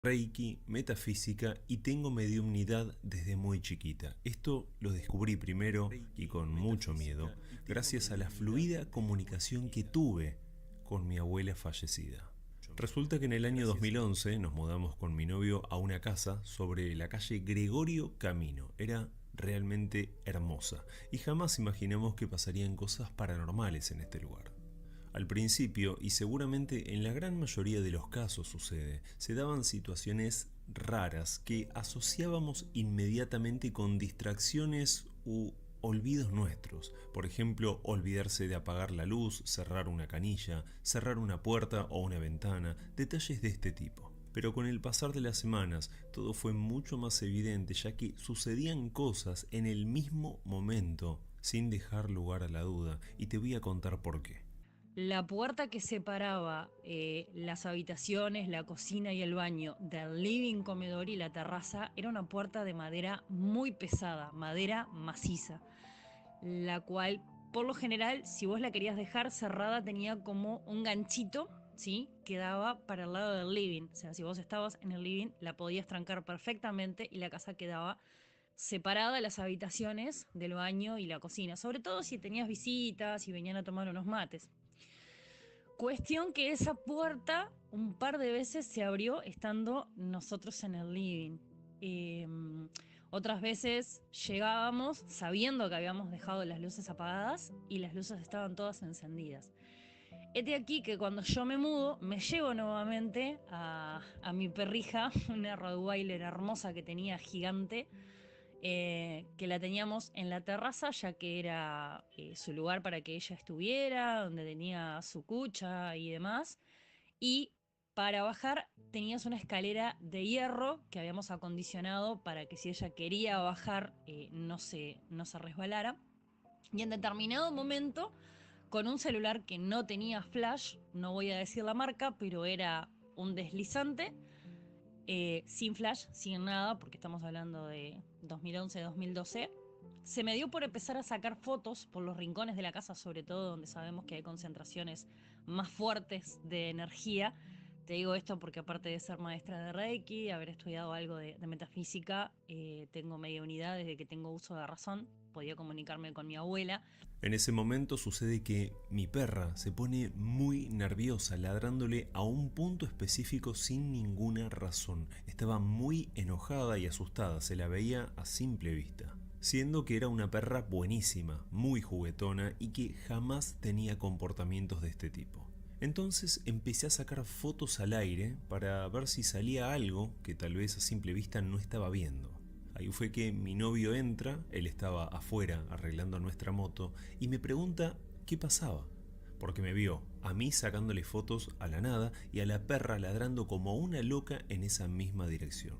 Reiki, metafísica y tengo mediumnidad desde muy chiquita. Esto lo descubrí primero y con mucho miedo, gracias a la fluida comunicación que tuve con mi abuela fallecida. Resulta que en el año 2011 nos mudamos con mi novio a una casa sobre la calle Gregorio Camino. Era realmente hermosa y jamás imaginamos que pasarían cosas paranormales en este lugar. Al principio, y seguramente en la gran mayoría de los casos sucede, se daban situaciones raras que asociábamos inmediatamente con distracciones u olvidos nuestros. Por ejemplo, olvidarse de apagar la luz, cerrar una canilla, cerrar una puerta o una ventana, detalles de este tipo. Pero con el pasar de las semanas, todo fue mucho más evidente, ya que sucedían cosas en el mismo momento, sin dejar lugar a la duda, y te voy a contar por qué. La puerta que separaba las habitaciones, la cocina y el baño del living, comedor y la terraza era una puerta de madera muy pesada, madera maciza, la cual por lo general, si vos la querías dejar cerrada, tenía como un ganchito, ¿sí? Que daba para el lado del living. O sea, si vos estabas en el living, la podías trancar perfectamente y la casa quedaba separada de las habitaciones del baño y la cocina, sobre todo si tenías visitas y venían a tomar unos mates. Cuestión que esa puerta un par de veces se abrió estando nosotros en el living. Eh, Otras veces llegábamos sabiendo que habíamos dejado las luces apagadas y las luces estaban todas encendidas. Este aquí que cuando yo me mudo, me llevo nuevamente a mi perrija, una Rottweiler hermosa que tenía gigante, que la teníamos en la terraza, ya que era su lugar para que ella estuviera, donde tenía su cucha y demás. Y para bajar tenías una escalera de hierro que habíamos acondicionado para que si ella quería bajar no se resbalara. Y en determinado momento, con un celular que no tenía flash, no voy a decir la marca, pero era un deslizante, sin flash, sin nada, porque estamos hablando de 2011-2012, se me dio por empezar a sacar fotos por los rincones de la casa, sobre todo donde sabemos que hay concentraciones más fuertes de energía. Te digo esto porque aparte de ser maestra de Reiki, haber estudiado algo de metafísica, tengo media unidad desde que tengo uso de razón, podía comunicarme con mi abuela. En ese momento sucede que mi perra se pone muy nerviosa, ladrándole a un punto específico sin ninguna razón. Estaba muy enojada y asustada, se la veía a simple vista. Siendo que era una perra buenísima, muy juguetona y que jamás tenía comportamientos de este tipo. Entonces empecé a sacar fotos al aire para ver si salía algo que tal vez a simple vista no estaba viendo. Ahí fue que mi novio entra, él estaba afuera arreglando nuestra moto y me pregunta qué pasaba, porque me vio a mí sacándole fotos a la nada y a la perra ladrando como una loca en esa misma dirección.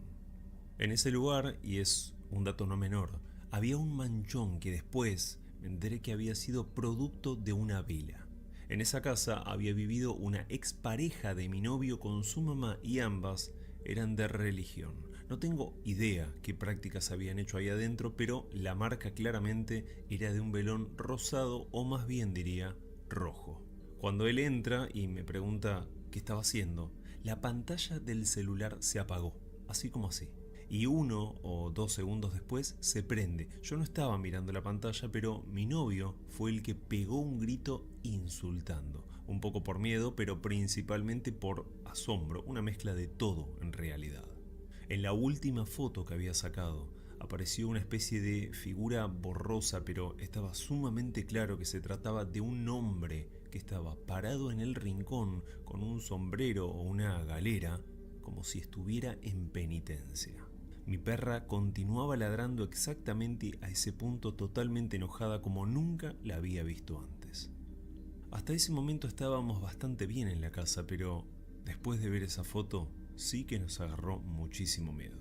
En ese lugar, y es un dato no menor, había un manchón que después me enteré que había sido producto de una vela. En esa casa había vivido una expareja de mi novio con su mamá y ambas eran de religión. No tengo idea qué prácticas habían hecho ahí adentro, pero la marca claramente era de un velón rosado o más bien diría rojo. Cuando él entra y me pregunta qué estaba haciendo, la pantalla del celular se apagó, así como así. Y 1 o 2 segundos después se prende. Yo no estaba mirando la pantalla, pero mi novio fue el que pegó un grito insultando. Un poco por miedo, pero principalmente por asombro, una mezcla de todo en realidad. En la última foto que había sacado, apareció una especie de figura borrosa, pero estaba sumamente claro que se trataba de un hombre que estaba parado en el rincón con un sombrero o una galera, como si estuviera en penitencia. Mi perra continuaba ladrando exactamente a ese punto, totalmente enojada como nunca la había visto antes. Hasta ese momento estábamos bastante bien en la casa, pero después de ver esa foto sí que nos agarró muchísimo miedo.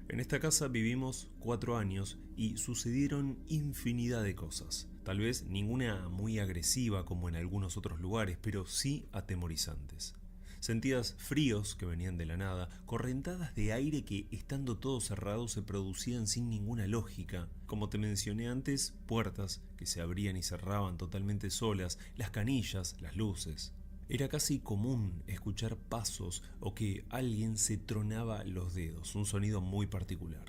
En esta casa vivimos 4 años y sucedieron infinidad de cosas. Tal vez ninguna muy agresiva como en algunos otros lugares, pero sí atemorizantes. Sentías fríos que venían de la nada, correntadas de aire que, estando todo cerrado, se producían sin ninguna lógica. Como te mencioné antes, puertas que se abrían y cerraban totalmente solas, las canillas, las luces. Era casi común escuchar pasos o que alguien se tronaba los dedos, un sonido muy particular.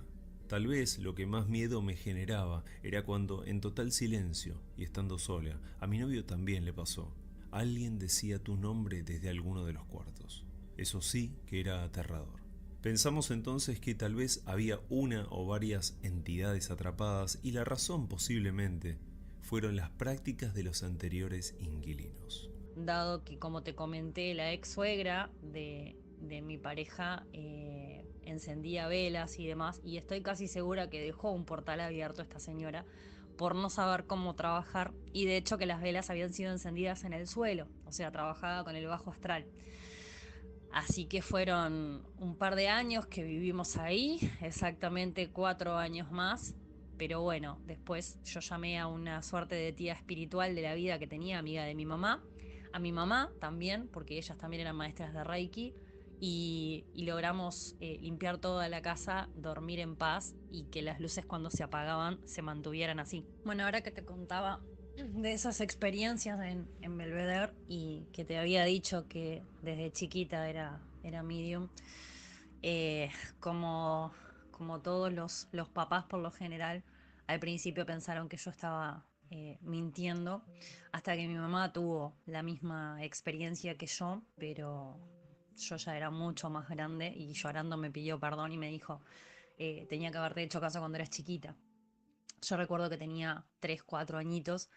Tal vez lo que más miedo me generaba era cuando, en total silencio y estando sola, a mi novio también le pasó. Alguien decía tu nombre desde alguno de los cuartos. Eso sí que era aterrador. Pensamos entonces que tal vez había una o varias entidades atrapadas y la razón posiblemente fueron las prácticas de los anteriores inquilinos. Dado que, como te comenté, la ex suegra de mi pareja encendía velas y demás, y estoy casi segura que dejó un portal abierto esta señora por no saber cómo trabajar, y de hecho que las velas habían sido encendidas en el suelo, o sea, trabajaba con el bajo astral. Así que fueron un par de años que vivimos ahí, exactamente 4 años más. Pero bueno, después yo llamé a una suerte de tía espiritual de la vida que tenía, amiga de mi mamá, a mi mamá también, porque ellas también eran maestras de Reiki, y logramos limpiar toda la casa, dormir en paz y que las luces cuando se apagaban se mantuvieran así. Bueno, ahora que te contaba de esas experiencias en Belvedere y que te había dicho que desde chiquita era medium, eh, como, como todos los papás por lo general, al principio pensaron que yo estaba mintiendo, hasta que mi mamá tuvo la misma experiencia que yo, pero yo ya era mucho más grande y llorando me pidió perdón y me dijo, tenía que haberte hecho caso cuando eras chiquita. Yo recuerdo que tenía 3 4 añitos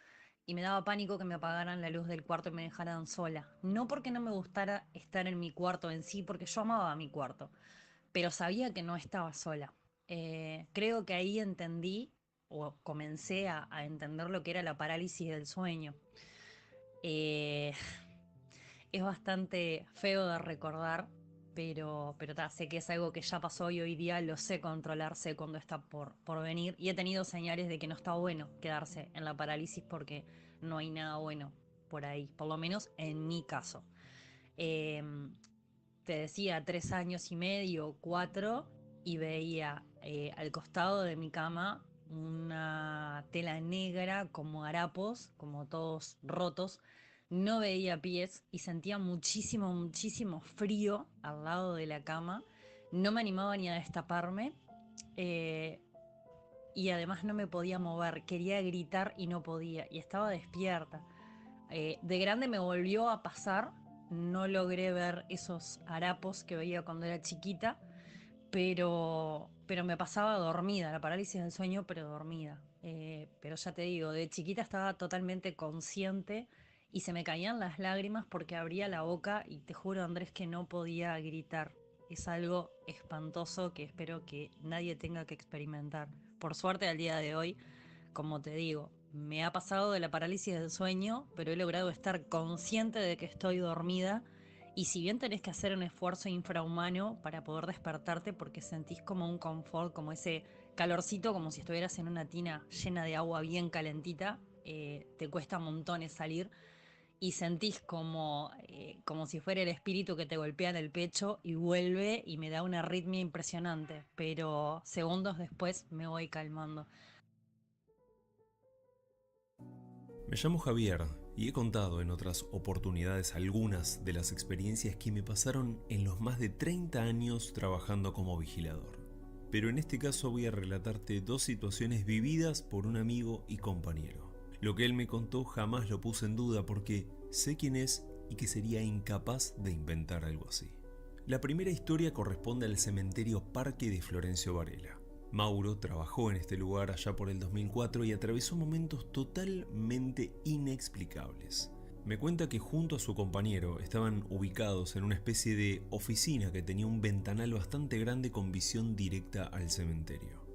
y me daba pánico que me apagaran la luz del cuarto y me dejaran sola. No porque no me gustara estar en mi cuarto en sí, porque yo amaba mi cuarto, pero sabía que no estaba sola. Creo que ahí entendí o comencé a entender lo que era la parálisis del sueño. Eh, es bastante feo de recordar, pero sé que es algo que ya pasó y hoy día lo sé controlar, sé cuando está por venir. Y he tenido señales de que no está bueno quedarse en la parálisis porque no hay nada bueno por ahí, por lo menos en mi caso. Eh, Te decía, 3 años y medio, 4, y veía al costado de mi cama una tela negra como harapos, como todos rotos. No veía pies y sentía muchísimo, muchísimo frío al lado de la cama. No me animaba ni a destaparme. eh, y además no me podía mover. Quería gritar y no podía. Y estaba despierta. De grande me volvió a pasar, no logré ver esos harapos que veía cuando era chiquita, pero me pasaba dormida, la parálisis del sueño, pero dormida. Pero ya te digo, de chiquita estaba totalmente consciente y se me caían las lágrimas porque abría la boca y te juro, Andrés, que no podía gritar. Es algo espantoso que espero que nadie tenga que experimentar. Por suerte, al día de hoy, como te digo, me ha pasado de la parálisis del sueño, pero he logrado estar consciente de que estoy dormida. Y si bien tenés que hacer un esfuerzo infrahumano para poder despertarte porque sentís como un confort, como ese calorcito, como si estuvieras en una tina llena de agua bien calentita, te cuesta montones salir y sentís como si fuera el espíritu que te golpea en el pecho y vuelve y me da una arritmia impresionante, pero segundos después me voy calmando. Me llamo Javier y he contado en otras oportunidades algunas de las experiencias que me pasaron en los más de 30 años trabajando como vigilador. Pero en este caso voy a relatarte 2 situaciones vividas por un amigo y compañero. Lo que él me contó jamás lo puse en duda porque sé quién es y que sería incapaz de inventar algo así. La primera historia corresponde al cementerio Parque de Florencio Varela. Mauro trabajó en este lugar allá por el 2004 y atravesó momentos totalmente inexplicables. Me cuenta que junto a su compañero estaban ubicados en una especie de oficina que tenía un ventanal bastante grande con visión directa al cementerio.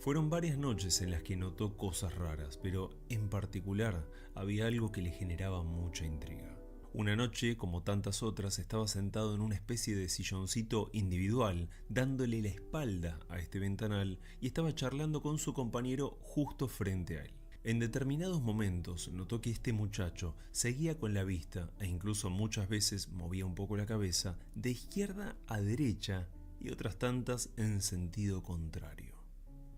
Fueron varias noches en las que notó cosas raras, pero en particular había algo que le generaba mucha intriga. Una noche, como tantas otras, estaba sentado en una especie de silloncito individual, dándole la espalda a este ventanal y estaba charlando con su compañero justo frente a él. En determinados momentos notó que este muchacho seguía con la vista e incluso muchas veces movía un poco la cabeza de izquierda a derecha y otras tantas en sentido contrario.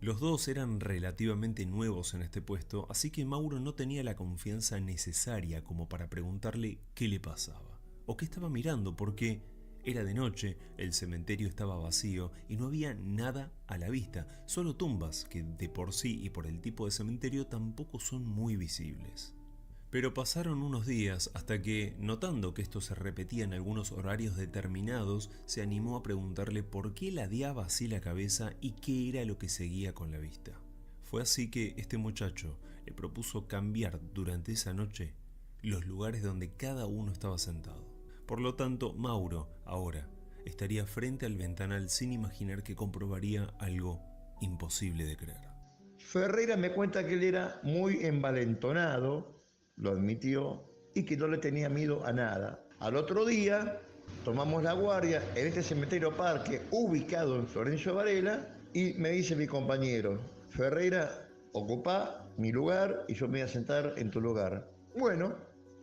Los dos eran relativamente nuevos en este puesto, así que Mauro no tenía la confianza necesaria como para preguntarle qué le pasaba. o qué estaba mirando, porque era de noche, el cementerio estaba vacío y no había nada a la vista, solo tumbas que de por sí y por el tipo de cementerio tampoco son muy visibles. Pero pasaron unos días hasta que, notando que esto se repetía en algunos horarios determinados, se animó a preguntarle por qué ladeaba así la cabeza y qué era lo que seguía con la vista. Fue así que este muchacho le propuso cambiar durante esa noche los lugares donde cada uno estaba sentado. Por lo tanto, Mauro, ahora, estaría frente al ventanal sin imaginar que comprobaría algo imposible de creer. Ferreira me cuenta que él era muy envalentonado, lo admitió, y que no le tenía miedo a nada. Al otro día tomamos la guardia en este cementerio parque ubicado en Florencio Varela y me dice mi compañero, Ferreira, ocupa mi lugar y yo me voy a sentar en tu lugar. Bueno,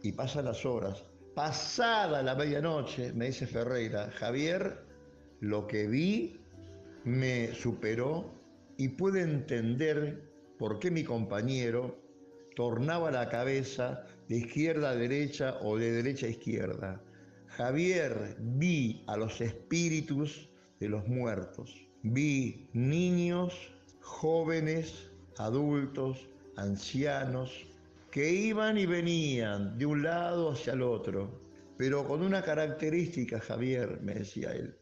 y pasan las horas. Pasada la medianoche, me dice Ferreira, Javier, lo que vi me superó y pude entender por qué mi compañero tornaba la cabeza de izquierda a derecha o de derecha a izquierda. Javier, vi a los espíritus de los muertos. Vi niños, jóvenes, adultos, ancianos, que iban y venían de un lado hacia el otro, pero con una característica, Javier, me decía él.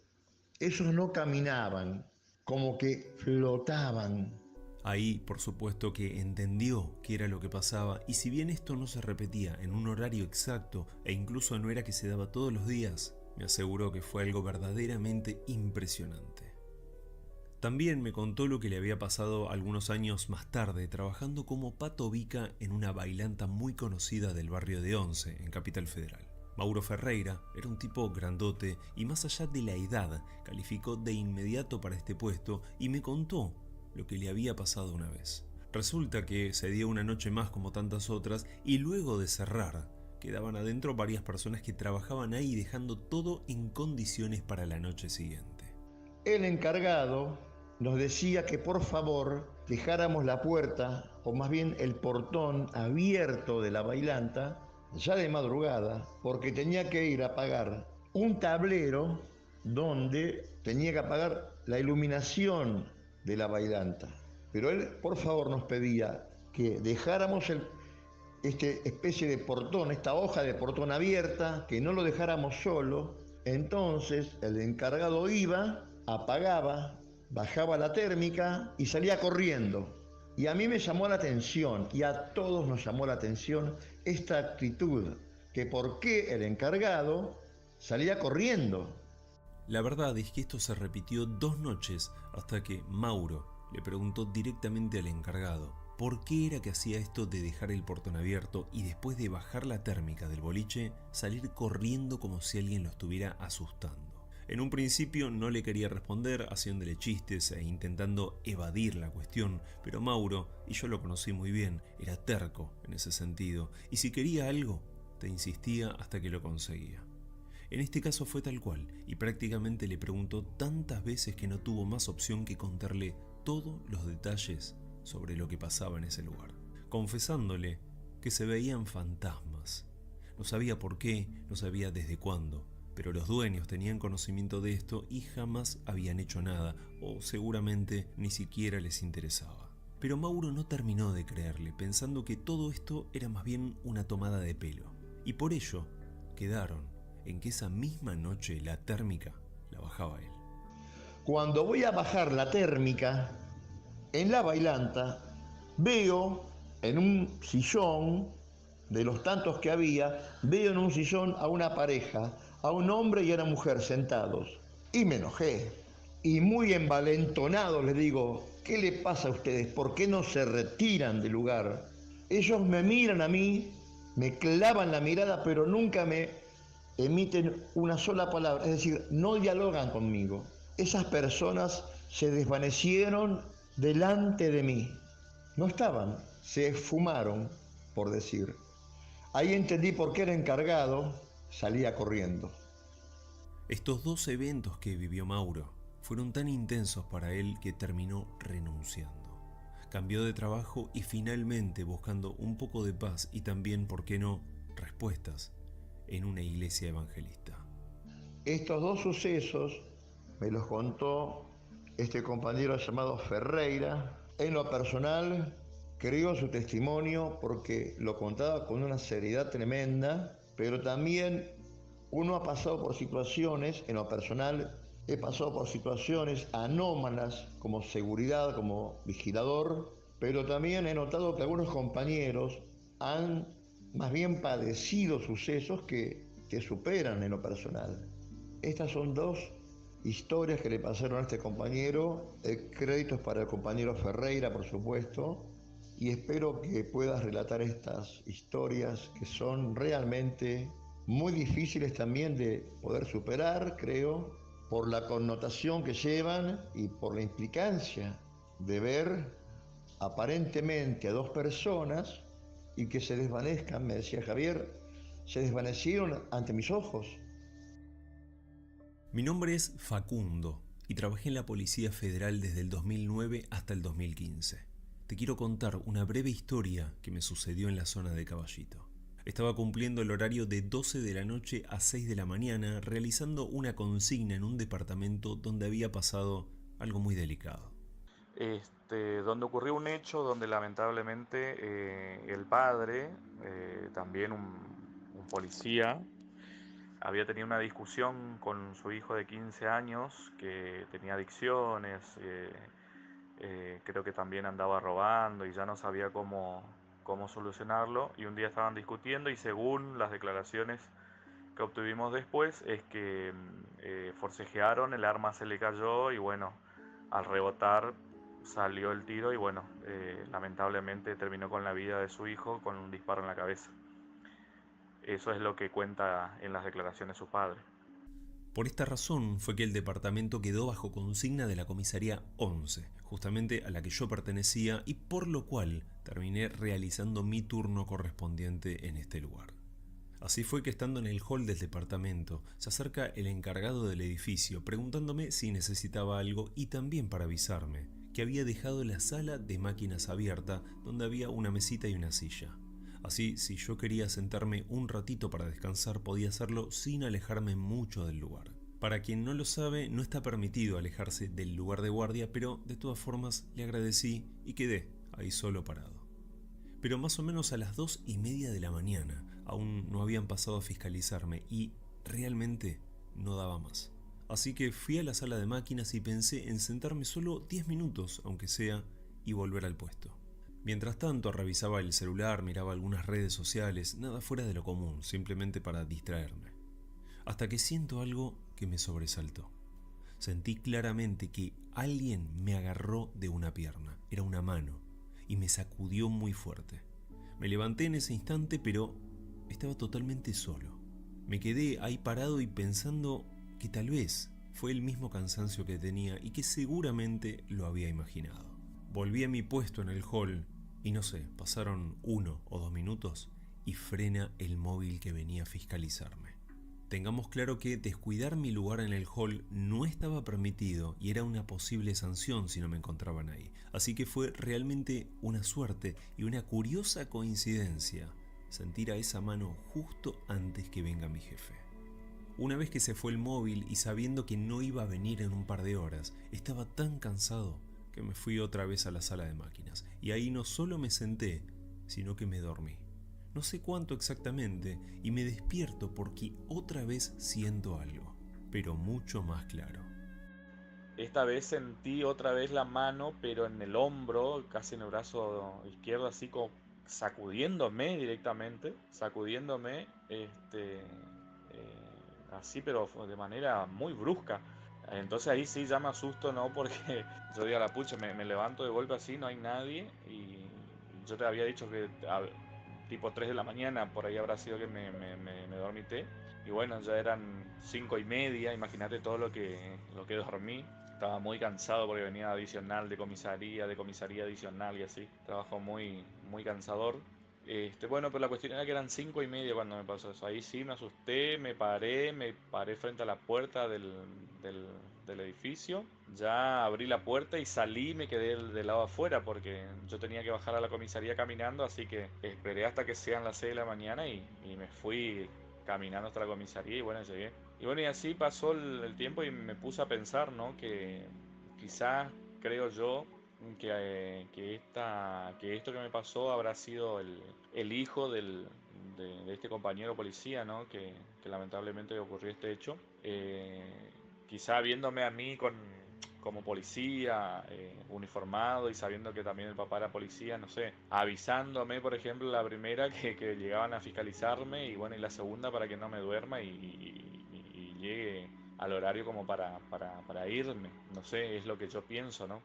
Esos no caminaban, como que flotaban. Ahí, por supuesto que entendió qué era lo que pasaba, y si bien esto no se repetía en un horario exacto e incluso no era que se daba todos los días, me aseguró que fue algo verdaderamente impresionante. También me contó lo que le había pasado algunos años más tarde trabajando como Pato Vica en una bailanta muy conocida del barrio de Once, en Capital Federal. Mauro Ferreira era un tipo grandote y más allá de la edad, calificó de inmediato para este puesto y me contó lo que le había pasado una vez. Resulta que se dio una noche más como tantas otras y luego de cerrar, quedaban adentro varias personas que trabajaban ahí dejando todo en condiciones para la noche siguiente. El encargado nos decía que por favor dejáramos la puerta, o más bien el portón abierto de la bailanta, ya de madrugada, porque tenía que ir a pagar un tablero donde tenía que apagar la iluminación de la bailanta. Pero él, por favor, nos pedía que dejáramos este especie de portón, esta hoja de portón abierta, que no lo dejáramos solo. Entonces el encargado iba, apagaba, bajaba la térmica y salía corriendo. Y a mí me llamó la atención, y a todos nos llamó la atención, esta actitud, que por qué el encargado salía corriendo. La verdad es que esto se repitió 2 noches hasta que Mauro le preguntó directamente al encargado por qué era que hacía esto de dejar el portón abierto y después de bajar la térmica del boliche salir corriendo como si alguien lo estuviera asustando. En un principio no le quería responder, haciéndole chistes e intentando evadir la cuestión, pero Mauro, y yo lo conocí muy bien, era terco en ese sentido, y si quería algo, te insistía hasta que lo conseguía. En este caso fue tal cual, y prácticamente le preguntó tantas veces que no tuvo más opción que contarle todos los detalles sobre lo que pasaba en ese lugar, confesándole que se veían fantasmas. No sabía por qué, no sabía desde cuándo, pero los dueños tenían conocimiento de esto y jamás habían hecho nada, o seguramente ni siquiera les interesaba. Pero Mauro no terminó de creerle, pensando que todo esto era más bien una tomada de pelo, y por ello quedaron en que esa misma noche la térmica la bajaba él. Cuando voy a bajar la térmica en la bailanta, veo en un sillón, de los tantos que había, veo en un sillón a una pareja, a un hombre y a una mujer sentados. Y me enojé. Y muy envalentonado les digo, ¿qué le pasa a ustedes? ¿Por qué no se retiran del lugar? Ellos me miran a mí, me clavan la mirada, pero nunca me emiten una sola palabra. Es decir, no dialogan conmigo. Esas personas se desvanecieron delante de mí. No estaban, se esfumaron, por decir. Ahí entendí por qué el encargado salía corriendo. Estos 2 eventos que vivió Mauro fueron tan intensos para él que terminó renunciando. Cambió de trabajo y finalmente, buscando un poco de paz y también, ¿por qué no?, respuestas, en una iglesia evangelista. Estos dos sucesos me los contó este compañero llamado Ferreira. En lo personal, creo su testimonio porque lo contaba con una seriedad tremenda, pero también uno ha pasado por situaciones, en lo personal, he pasado por situaciones anómalas como seguridad, como vigilador, pero también he notado que algunos compañeros han más bien padecido sucesos que superan en lo personal. Estas son dos historias que le pasaron a este compañero, créditos para el compañero Ferreira, por supuesto, y espero que puedas relatar estas historias que son realmente muy difíciles también de poder superar, creo, por la connotación que llevan y por la implicancia de ver aparentemente a dos personas y que se desvanezcan, me decía Javier, se desvanecieron ante mis ojos. Mi nombre es Facundo y trabajé en la Policía Federal desde el 2009 hasta el 2015. Te quiero contar una breve historia que me sucedió en la zona de Caballito. Estaba cumpliendo el horario de 12 de la noche a 6 de la mañana realizando una consigna en un departamento donde había pasado algo muy delicado. Donde ocurrió un hecho donde lamentablemente el padre, también un policía, había tenido una discusión con su hijo de 15 años que tenía adicciones, creo que también andaba robando y ya no sabía cómo solucionarlo. Y un día estaban discutiendo y según las declaraciones que obtuvimos después es que forcejearon, el arma se le cayó y bueno, al rebotar salió el tiro y bueno, lamentablemente terminó con la vida de su hijo con un disparo en la cabeza. Eso es lo que cuenta en las declaraciones su padre. Por esta razón fue que el departamento quedó bajo consigna de la comisaría 11, justamente a la que yo pertenecía y por lo cual terminé realizando mi turno correspondiente en este lugar. Así fue que estando en el hall del departamento, se acerca el encargado del edificio preguntándome si necesitaba algo y también para avisarme que había dejado la sala de máquinas abierta donde había una mesita y una silla. Así, si yo quería sentarme un ratito para descansar, podía hacerlo sin alejarme mucho del lugar. Para quien no lo sabe, no está permitido alejarse del lugar de guardia, pero de todas formas le agradecí y quedé ahí solo parado. Pero más o menos a las 2:30 de la mañana, aún no habían pasado a fiscalizarme y realmente no daba más. Así que fui a la sala de máquinas y pensé en sentarme solo 10 minutos, aunque sea, y volver al puesto. Mientras tanto revisaba el celular, miraba algunas redes sociales, nada fuera de lo común, simplemente para distraerme. Hasta que siento algo que me sobresaltó. Sentí claramente que alguien me agarró de una pierna, era una mano, y me sacudió muy fuerte. Me levanté en ese instante, pero estaba totalmente solo. Me quedé ahí parado y pensando que tal vez fue el mismo cansancio que tenía y que seguramente lo había imaginado. Volví a mi puesto en el hall y no sé, pasaron 1 o 2 minutos y frena el móvil que venía a fiscalizarme. Tengamos claro que descuidar mi lugar en el hall no estaba permitido y era una posible sanción si no me encontraban ahí. Así que fue realmente una suerte y una curiosa coincidencia sentir a esa mano justo antes que venga mi jefe. Una vez que se fue el móvil y sabiendo que no iba a venir en un par de horas, estaba tan cansado que me fui otra vez a la sala de máquinas. Y ahí no solo me senté, sino que me dormí. No sé cuánto exactamente, y me despierto porque otra vez siento algo, pero mucho más claro. Esta vez sentí otra vez la mano, pero en el hombro, casi en el brazo izquierdo, así como sacudiéndome directamente, así, pero de manera muy brusca. Entonces ahí sí ya me asusto, ¿no? Porque yo digo, la pucha, me levanto de golpe así, no hay nadie, y yo te había dicho que tipo 3 de la mañana, por ahí habrá sido que me dormité, y bueno, ya eran 5:30, imagínate todo lo que dormí. Estaba muy cansado porque venía adicional de comisaría adicional y así. Trabajo muy, muy cansador. Bueno, pero la cuestión era que eran 5:30 cuando me pasó eso. Ahí sí me asusté, me paré frente a la puerta del, del edificio. Ya abrí la puerta y salí y me quedé del lado afuera porque yo tenía que bajar a la comisaría caminando, así que esperé hasta que sean las 6 de la mañana y me fui caminando hasta la comisaría y bueno, llegué. Y bueno, y así pasó el tiempo y me puse a pensar, ¿no? Que quizás, creo yo, que esto que me pasó habrá sido el hijo de este compañero policía, ¿no? Que lamentablemente ocurrió este hecho. Quizá viéndome a mí como policía, uniformado y sabiendo que también el papá era policía, no sé, avisándome, por ejemplo, la primera que llegaban a fiscalizarme y bueno, y la segunda para que no me duerma y llegue al horario como para irme. No sé, es lo que yo pienso, ¿no?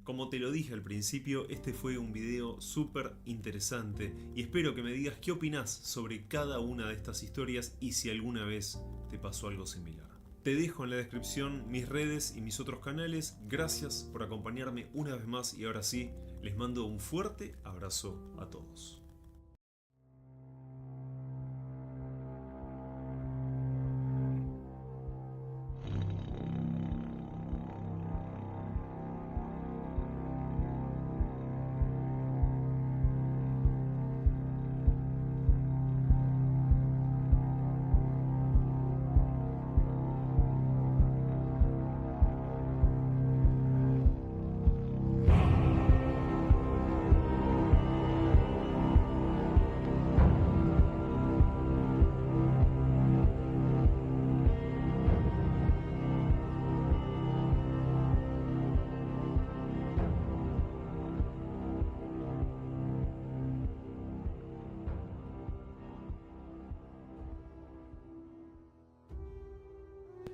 Como te lo dije al principio, este fue un video súper interesante y espero que me digas qué opinás sobre cada una de estas historias y si alguna vez te pasó algo similar. Te dejo en la descripción mis redes y mis otros canales. Gracias por acompañarme una vez más y ahora sí, les mando un fuerte abrazo a todos.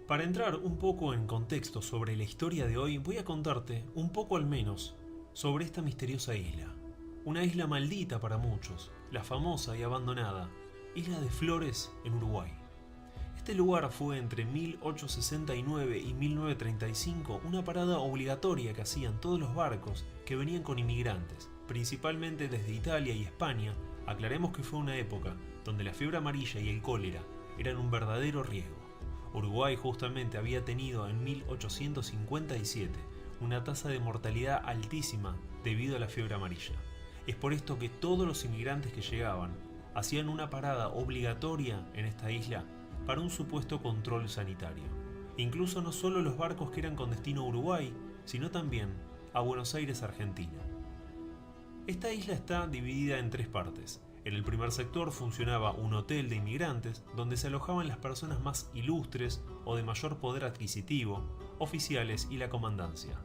Para entrar un poco en contexto sobre la historia de hoy, voy a contarte un poco al menos sobre esta misteriosa isla. Una isla maldita para muchos, la famosa y abandonada Isla de Flores en Uruguay. Este lugar fue entre 1869 y 1935 una parada obligatoria que hacían todos los barcos que venían con inmigrantes, principalmente desde Italia y España. Aclaremos que fue una época donde la fiebre amarilla y el cólera eran un verdadero riesgo. Uruguay justamente había tenido en 1857 una tasa de mortalidad altísima debido a la fiebre amarilla. Es por esto que todos los inmigrantes que llegaban hacían una parada obligatoria en esta isla para un supuesto control sanitario. Incluso no solo los barcos que eran con destino a Uruguay, sino también a Buenos Aires, Argentina. Esta isla está dividida en tres partes. En el primer sector funcionaba un hotel de inmigrantes donde se alojaban las personas más ilustres o de mayor poder adquisitivo, oficiales y la comandancia.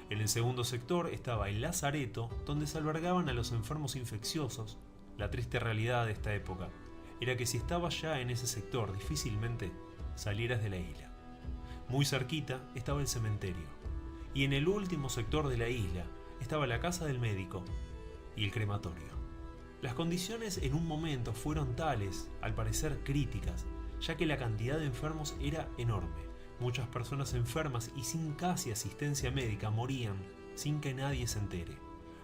En el segundo sector estaba el lazareto donde se albergaban a los enfermos infecciosos. La triste realidad de esta época era que si estabas ya en ese sector difícilmente salieras de la isla. Muy cerquita estaba el cementerio y en el último sector de la isla estaba la casa del médico y el crematorio. Las condiciones en un momento fueron tales, al parecer críticas, ya que la cantidad de enfermos era enorme. Muchas personas enfermas y sin casi asistencia médica morían sin que nadie se entere.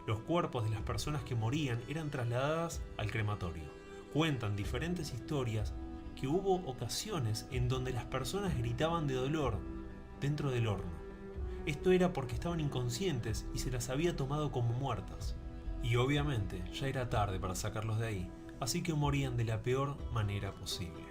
Los cuerpos de las personas que morían eran trasladadas al crematorio. Cuentan diferentes historias que hubo ocasiones en donde las personas gritaban de dolor dentro del horno. Esto era porque estaban inconscientes y se las había tomado como muertas. Y obviamente ya era tarde para sacarlos de ahí, así que morían de la peor manera posible.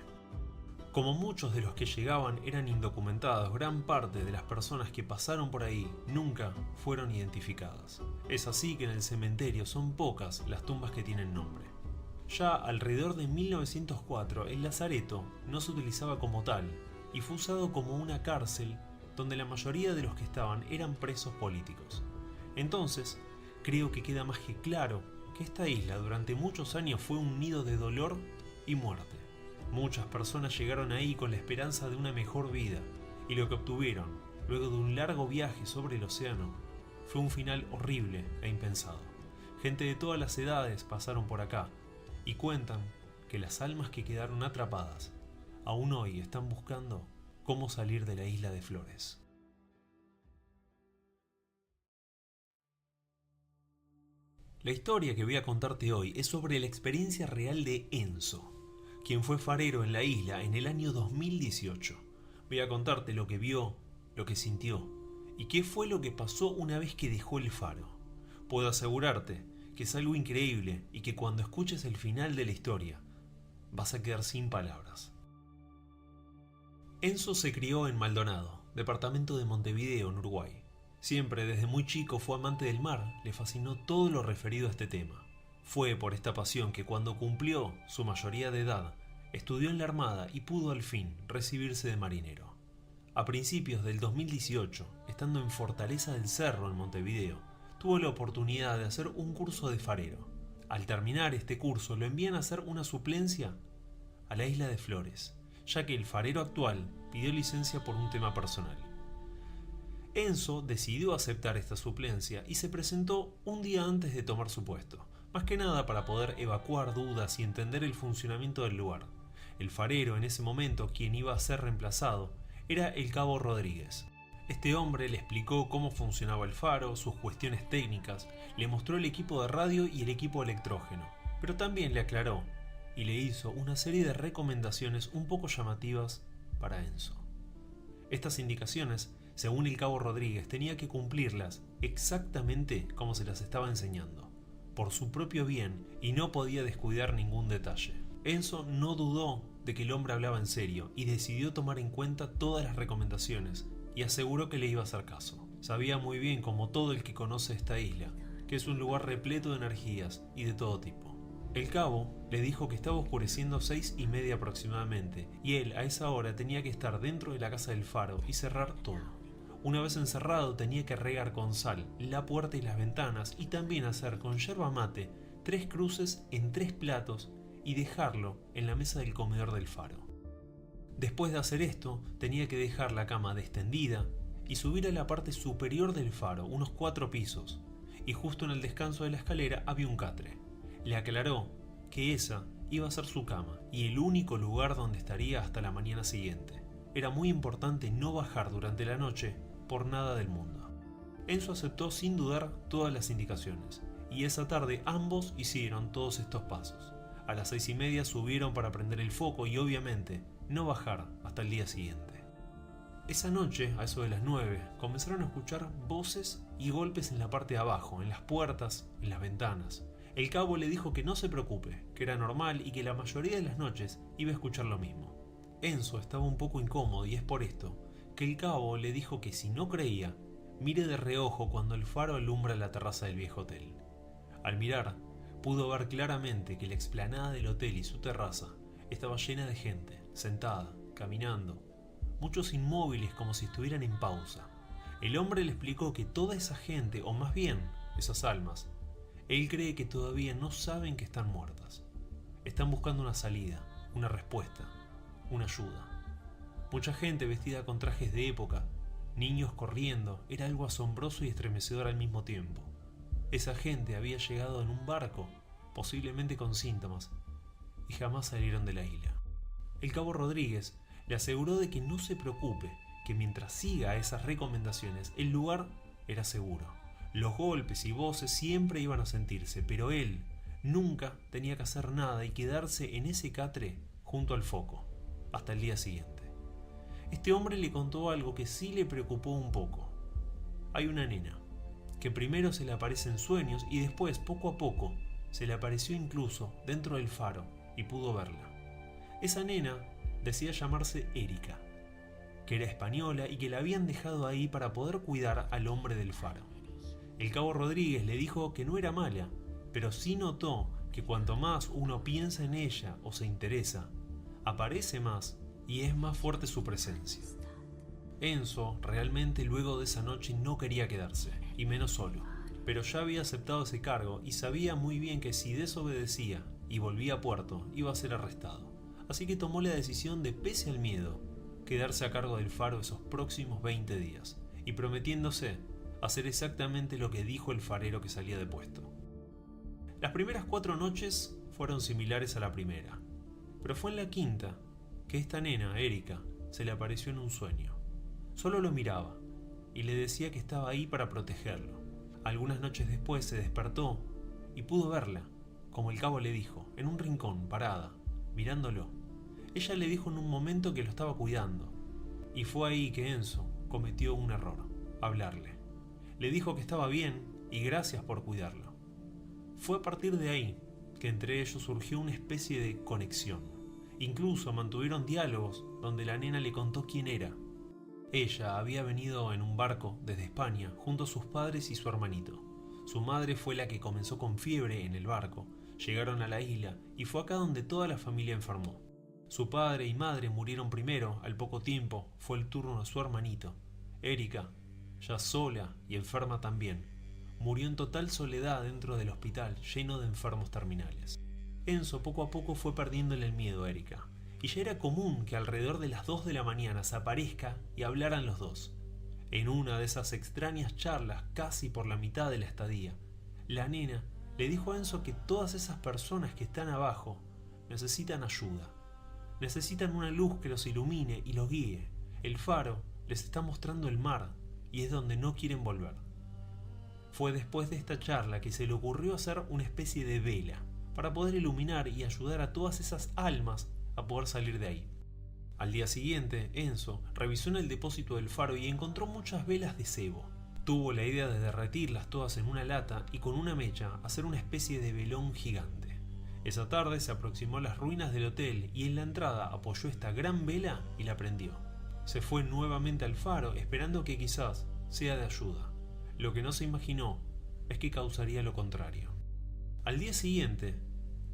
Como muchos de los que llegaban eran indocumentados, gran parte de las personas que pasaron por ahí nunca fueron identificadas. Es así que en el cementerio son pocas las tumbas que tienen nombre. Ya alrededor de 1904 el lazareto no se utilizaba como tal y fue usado como una cárcel donde la mayoría de los que estaban eran presos políticos. Entonces, creo que queda más que claro que esta isla durante muchos años fue un nido de dolor y muerte. Muchas personas llegaron ahí con la esperanza de una mejor vida y lo que obtuvieron, luego de un largo viaje sobre el océano, fue un final horrible e impensado. Gente de todas las edades pasaron por acá y cuentan que las almas que quedaron atrapadas aún hoy están buscando cómo salir de la Isla de Flores. La historia que voy a contarte hoy es sobre la experiencia real de Enzo, quien fue farero en la isla en el año 2018. Voy a contarte lo que vio, lo que sintió y qué fue lo que pasó una vez que dejó el faro. Puedo asegurarte que es algo increíble y que cuando escuches el final de la historia vas a quedar sin palabras. Enzo se crió en Maldonado, departamento de Montevideo, en Uruguay. Siempre desde muy chico fue amante del mar, le fascinó todo lo referido a este tema. Fue por esta pasión que cuando cumplió su mayoría de edad, estudió en la Armada y pudo al fin recibirse de marinero. A principios del 2018, estando en Fortaleza del Cerro en Montevideo, tuvo la oportunidad de hacer un curso de farero. Al terminar este curso lo envían a hacer una suplencia a la isla de Flores, ya que el farero actual pidió licencia por un tema personal. Enzo decidió aceptar esta suplencia y se presentó un día antes de tomar su puesto, más que nada para poder evacuar dudas y entender el funcionamiento del lugar. El farero en ese momento, quien iba a ser reemplazado, era el cabo Rodríguez. Este hombre le explicó cómo funcionaba el faro, sus cuestiones técnicas, le mostró el equipo de radio y el equipo electrógeno, pero también le aclaró y le hizo una serie de recomendaciones un poco llamativas para Enzo. Estas indicaciones, según el cabo Rodríguez, tenía que cumplirlas exactamente como se las estaba enseñando, por su propio bien, y no podía descuidar ningún detalle. Enzo no dudó de que el hombre hablaba en serio y decidió tomar en cuenta todas las recomendaciones y aseguró que le iba a hacer caso. Sabía muy bien, como todo el que conoce esta isla, que es un lugar repleto de energías y de todo tipo. El cabo le dijo que estaba oscureciendo 6:30 aproximadamente y él a esa hora tenía que estar dentro de la casa del faro y cerrar todo. Una vez encerrado tenía que regar con sal la puerta y las ventanas y también hacer con yerba mate 3 cruces en 3 platos y dejarlo en la mesa del comedor del faro. Después de hacer esto tenía que dejar la cama destendida y subir a la parte superior del faro, unos 4 pisos, y justo en el descanso de la escalera había un catre. Le aclaró que esa iba a ser su cama y el único lugar donde estaría hasta la mañana siguiente. Era muy importante no bajar durante la noche por nada del mundo. Enzo aceptó sin dudar todas las indicaciones y esa tarde ambos hicieron todos estos pasos. A las 6:30 subieron para prender el foco y obviamente no bajar hasta el día siguiente. Esa noche, a eso de las 9, comenzaron a escuchar voces y golpes en la parte de abajo, en las puertas, en las ventanas. El cabo le dijo que no se preocupe, que era normal y que la mayoría de las noches iba a escuchar lo mismo. Enzo estaba un poco incómodo y es por esto que el cabo le dijo que si no creía, mire de reojo cuando el faro alumbra la terraza del viejo hotel. Al mirar, pudo ver claramente que la explanada del hotel y su terraza estaba llena de gente, sentada, caminando, muchos inmóviles como si estuvieran en pausa. El hombre le explicó que toda esa gente, o más bien esas almas, él cree que todavía no saben que están muertas. Están buscando una salida, una respuesta, una ayuda. Mucha gente vestida con trajes de época, niños corriendo, era algo asombroso y estremecedor al mismo tiempo. Esa gente había llegado en un barco, posiblemente con síntomas, y jamás salieron de la isla. El cabo Rodríguez le aseguró de que no se preocupe, que mientras siga esas recomendaciones, el lugar era seguro. Los golpes y voces siempre iban a sentirse, pero él nunca tenía que hacer nada y quedarse en ese catre junto al foco, hasta el día siguiente. Este hombre le contó algo que sí le preocupó un poco. Hay una nena, que primero se le aparece en sueños y después, poco a poco, se le apareció incluso dentro del faro y pudo verla. Esa nena decía llamarse Erika, que era española y que la habían dejado ahí para poder cuidar al hombre del faro. El cabo Rodríguez le dijo que no era mala, pero sí notó que cuanto más uno piensa en ella o se interesa, aparece más y es más fuerte su presencia. Enzo realmente luego de esa noche no quería quedarse, y menos solo, pero ya había aceptado ese cargo y sabía muy bien que si desobedecía y volvía a puerto iba a ser arrestado. Así que tomó la decisión de, pese al miedo, quedarse a cargo del faro esos próximos 20 días, y prometiéndose hacer exactamente lo que dijo el farero que salía de puesto. Las primeras 4 noches fueron similares a la primera, pero fue en la quinta que esta nena, Erika, se le apareció en un sueño. Solo lo miraba y le decía que estaba ahí para protegerlo. Algunas noches después se despertó y pudo verla, como el cabo le dijo, en un rincón, parada, mirándolo. Ella le dijo en un momento que lo estaba cuidando, y fue ahí que Enzo cometió un error, hablarle. Le dijo que estaba bien y gracias por cuidarlo. Fue a partir de ahí que entre ellos surgió una especie de conexión. Incluso mantuvieron diálogos donde la nena le contó quién era. Ella había venido en un barco desde España junto a sus padres y su hermanito. Su madre fue la que comenzó con fiebre en el barco. Llegaron a la isla y fue acá donde toda la familia enfermó. Su padre y madre murieron primero, al poco tiempo fue el turno de su hermanito. Erika, ya sola y enferma también, murió en total soledad dentro del hospital lleno de enfermos terminales. Enzo poco a poco fue perdiéndole el miedo a Erika, y ya era común que alrededor de las 2 de la mañana se aparezca y hablaran los dos. En una de esas extrañas charlas, casi por la mitad de la estadía, la nena le dijo a Enzo que todas esas personas que están abajo necesitan ayuda. Necesitan una luz que los ilumine y los guíe. El faro les está mostrando el mar y es donde no quieren volver. Fue después de esta charla que se le ocurrió hacer una especie de vela para poder iluminar y ayudar a todas esas almas a poder salir de ahí. Al día siguiente, Enzo revisó en el depósito del faro y encontró muchas velas de cebo. Tuvo la idea de derretirlas todas en una lata y con una mecha hacer una especie de velón gigante. Esa tarde se aproximó a las ruinas del hotel y en la entrada apoyó esta gran vela y la prendió. Se fue nuevamente al faro esperando que quizás sea de ayuda. Lo que no se imaginó es que causaría lo contrario. Al día siguiente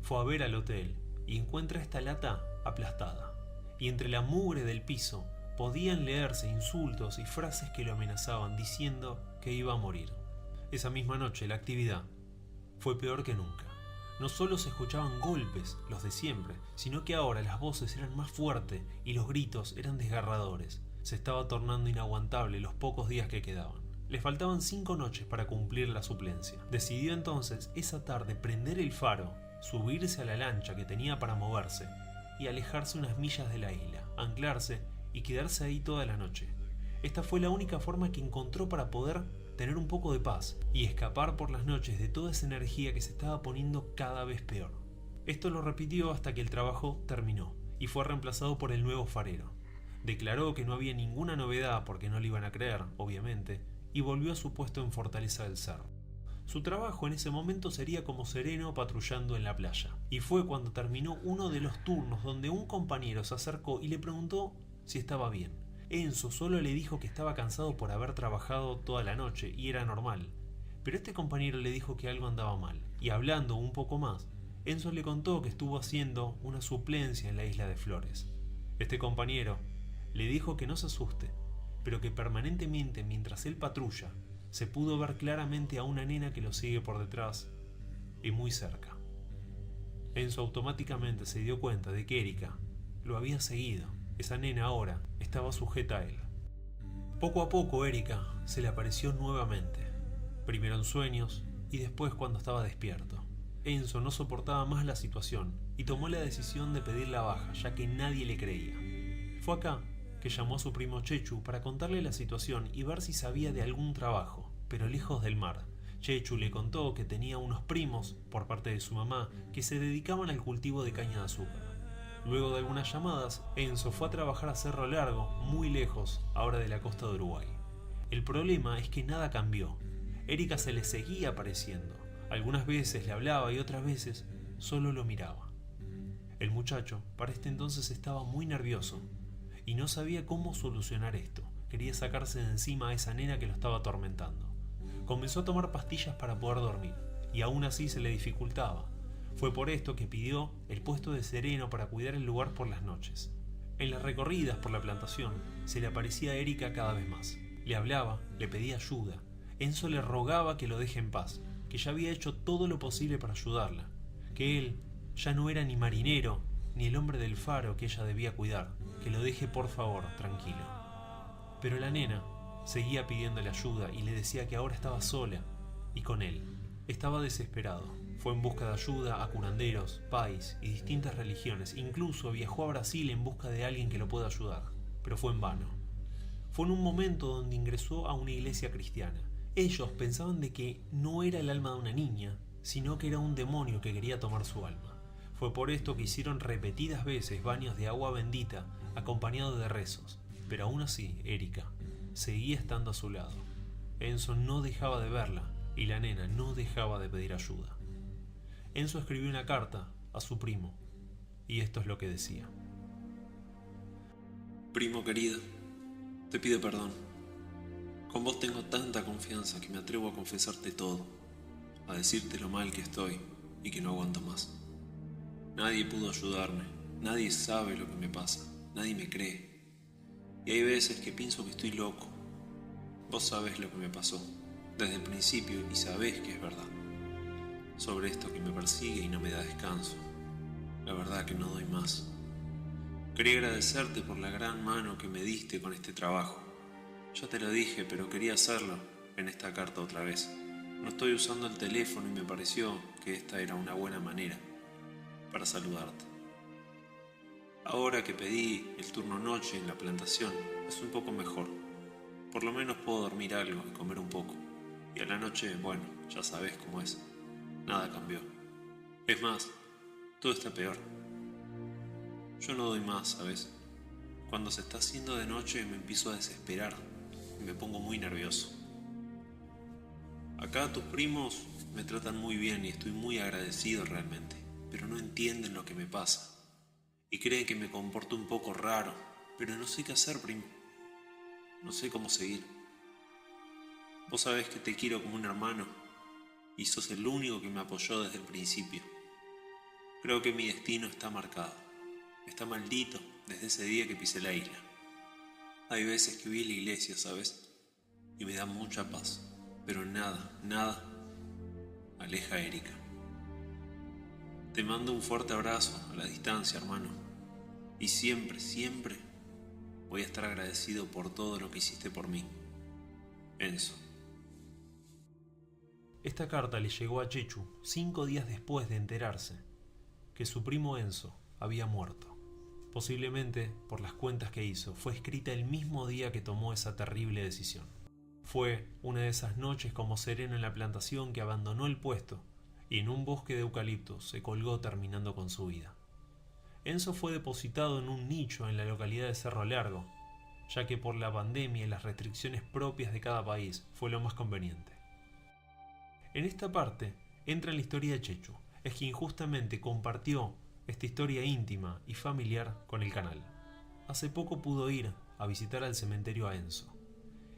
fue a ver al hotel y encuentra esta lata aplastada. Y entre la mugre del piso podían leerse insultos y frases que lo amenazaban diciendo que iba a morir. Esa misma noche la actividad fue peor que nunca. No solo se escuchaban golpes, los de siempre, sino que ahora las voces eran más fuertes y los gritos eran desgarradores. Se estaba tornando inaguantable los pocos días que quedaban. Le faltaban 5 noches para cumplir la suplencia. Decidió entonces esa tarde prender el faro, subirse a la lancha que tenía para moverse y alejarse unas millas de la isla, anclarse y quedarse ahí toda la noche. Esta fue la única forma que encontró para poder tener un poco de paz y escapar por las noches de toda esa energía que se estaba poniendo cada vez peor. Esto lo repitió hasta que el trabajo terminó y fue reemplazado por el nuevo farero. Declaró que no había ninguna novedad porque no le iban a creer, obviamente, y volvió a su puesto en Fortaleza del Cerro. Su trabajo en ese momento sería como sereno patrullando en la playa, y fue cuando terminó uno de los turnos donde un compañero se acercó y le preguntó si estaba bien. Enzo solo le dijo que estaba cansado por haber trabajado toda la noche y era normal, pero este compañero le dijo que algo andaba mal, y hablando un poco más, Enzo le contó que estuvo haciendo una suplencia en la isla de Flores. Este compañero le dijo que no se asuste, pero que permanentemente mientras él patrulla, se pudo ver claramente a una nena que lo sigue por detrás y muy cerca. Enzo automáticamente se dio cuenta de que Erika lo había seguido. Esa nena ahora estaba sujeta a él. Poco a poco Erika se le apareció nuevamente, primero en sueños y después cuando estaba despierto. Enzo no soportaba más la situación y tomó la decisión de pedir la baja, ya que nadie le creía. Fue acá que llamó a su primo Chechu para contarle la situación y ver si sabía de algún trabajo, pero lejos del mar. Chechu le contó que tenía unos primos, por parte de su mamá, que se dedicaban al cultivo de caña de azúcar. Luego de algunas llamadas, Enzo fue a trabajar a Cerro Largo, muy lejos, ahora de la costa de Uruguay. El problema es que nada cambió. Erika se le seguía apareciendo. Algunas veces le hablaba y otras veces solo lo miraba. El muchacho para este entonces estaba muy nervioso y no sabía cómo solucionar esto. Quería sacarse de encima a esa nena que lo estaba atormentando. Comenzó a tomar pastillas para poder dormir y aún así se le dificultaba. Fue por esto que pidió el puesto de sereno para cuidar el lugar por las noches. En las recorridas por la plantación se le aparecía a Erika cada vez más. Le hablaba, le pedía ayuda. Enzo le rogaba que lo deje en paz, que ya había hecho todo lo posible para ayudarla, que él ya no era ni marinero ni el hombre del faro que ella debía cuidar, que lo deje por favor tranquilo. Pero la nena seguía pidiéndole ayuda y le decía que ahora estaba sola y con él. Estaba desesperado. Fue en busca de ayuda a curanderos, pais y distintas religiones. Incluso viajó a Brasil en busca de alguien que lo pueda ayudar, pero fue en vano. Fue en un momento donde ingresó a una iglesia cristiana. Ellos pensaban de que no era el alma de una niña, sino que era un demonio que quería tomar su alma. Fue por esto que hicieron repetidas veces baños de agua bendita acompañados de rezos, pero aún así Erika seguía estando a su lado. Enzo no dejaba de verla y la nena no dejaba de pedir ayuda. Enzo escribió una carta a su primo y esto es lo que decía. Primo querido, te pido perdón. Con vos tengo tanta confianza que me atrevo a confesarte todo, a decirte lo mal que estoy y que no aguanto más. Nadie pudo ayudarme, nadie sabe lo que me pasa, nadie me cree. Y hay veces que pienso que estoy loco. Vos sabés lo que me pasó desde el principio y sabés que es verdad. Sobre esto que me persigue y no me da descanso. La verdad que no doy más. Quería agradecerte por la gran mano que me diste con este trabajo. Ya te lo dije, pero quería hacerlo en esta carta otra vez. No estoy usando el teléfono y me pareció que esta era una buena manera para saludarte. Ahora que pedí el turno noche en la plantación, es un poco mejor. Por lo menos puedo dormir algo y comer un poco. Y a la noche, bueno, ya sabes cómo es. Nada cambió. Es más, todo está peor. Yo no doy más, ¿sabes? Cuando se está haciendo de noche me empiezo a desesperar y me pongo muy nervioso. Acá tus primos me tratan muy bien y estoy muy agradecido realmente, pero no entienden lo que me pasa. Y creen que me comporto un poco raro, pero no sé qué hacer, primo. No sé cómo seguir. Vos sabés que te quiero como un hermano y sos el único que me apoyó desde el principio. Creo que mi destino está marcado. Está maldito desde ese día que pisé la isla. Hay veces que voy a la iglesia, ¿sabes? Y me da mucha paz, pero nada aleja a Erika. Te mando un fuerte abrazo a la distancia, hermano. Y siempre voy a estar agradecido por todo lo que hiciste por mí. Enzo. Esta carta le llegó a Chechu 5 días después de enterarse que su primo Enzo había muerto. Posiblemente, por las cuentas que hizo, fue escrita el mismo día que tomó esa terrible decisión. Fue una de esas noches como sereno en la plantación que abandonó el puesto y en un bosque de eucaliptos se colgó terminando con su vida. Enzo fue depositado en un nicho en la localidad de Cerro Largo, ya que por la pandemia y las restricciones propias de cada país fue lo más conveniente. En esta parte entra en la historia de Chechu, es quien justamente compartió esta historia íntima y familiar con el canal. Hace poco pudo ir a visitar al cementerio a Enzo,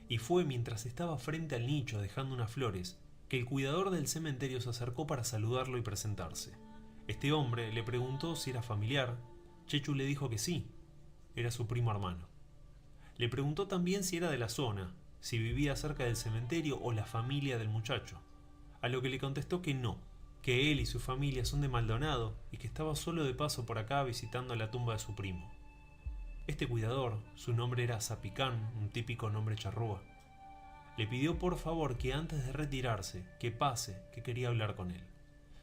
y fue mientras estaba frente al nicho dejando unas flores que el cuidador del cementerio se acercó para saludarlo y presentarse. Este hombre le preguntó si era familiar. Chechu le dijo que sí, era su primo hermano. Le preguntó también si era de la zona, si vivía cerca del cementerio o la familia del muchacho, a lo que le contestó que no, que él y su familia son de Maldonado y que estaba solo de paso por acá visitando la tumba de su primo. Este cuidador, su nombre era Zapicán, un típico nombre charrúa, le pidió por favor que antes de retirarse, que pase, que quería hablar con él.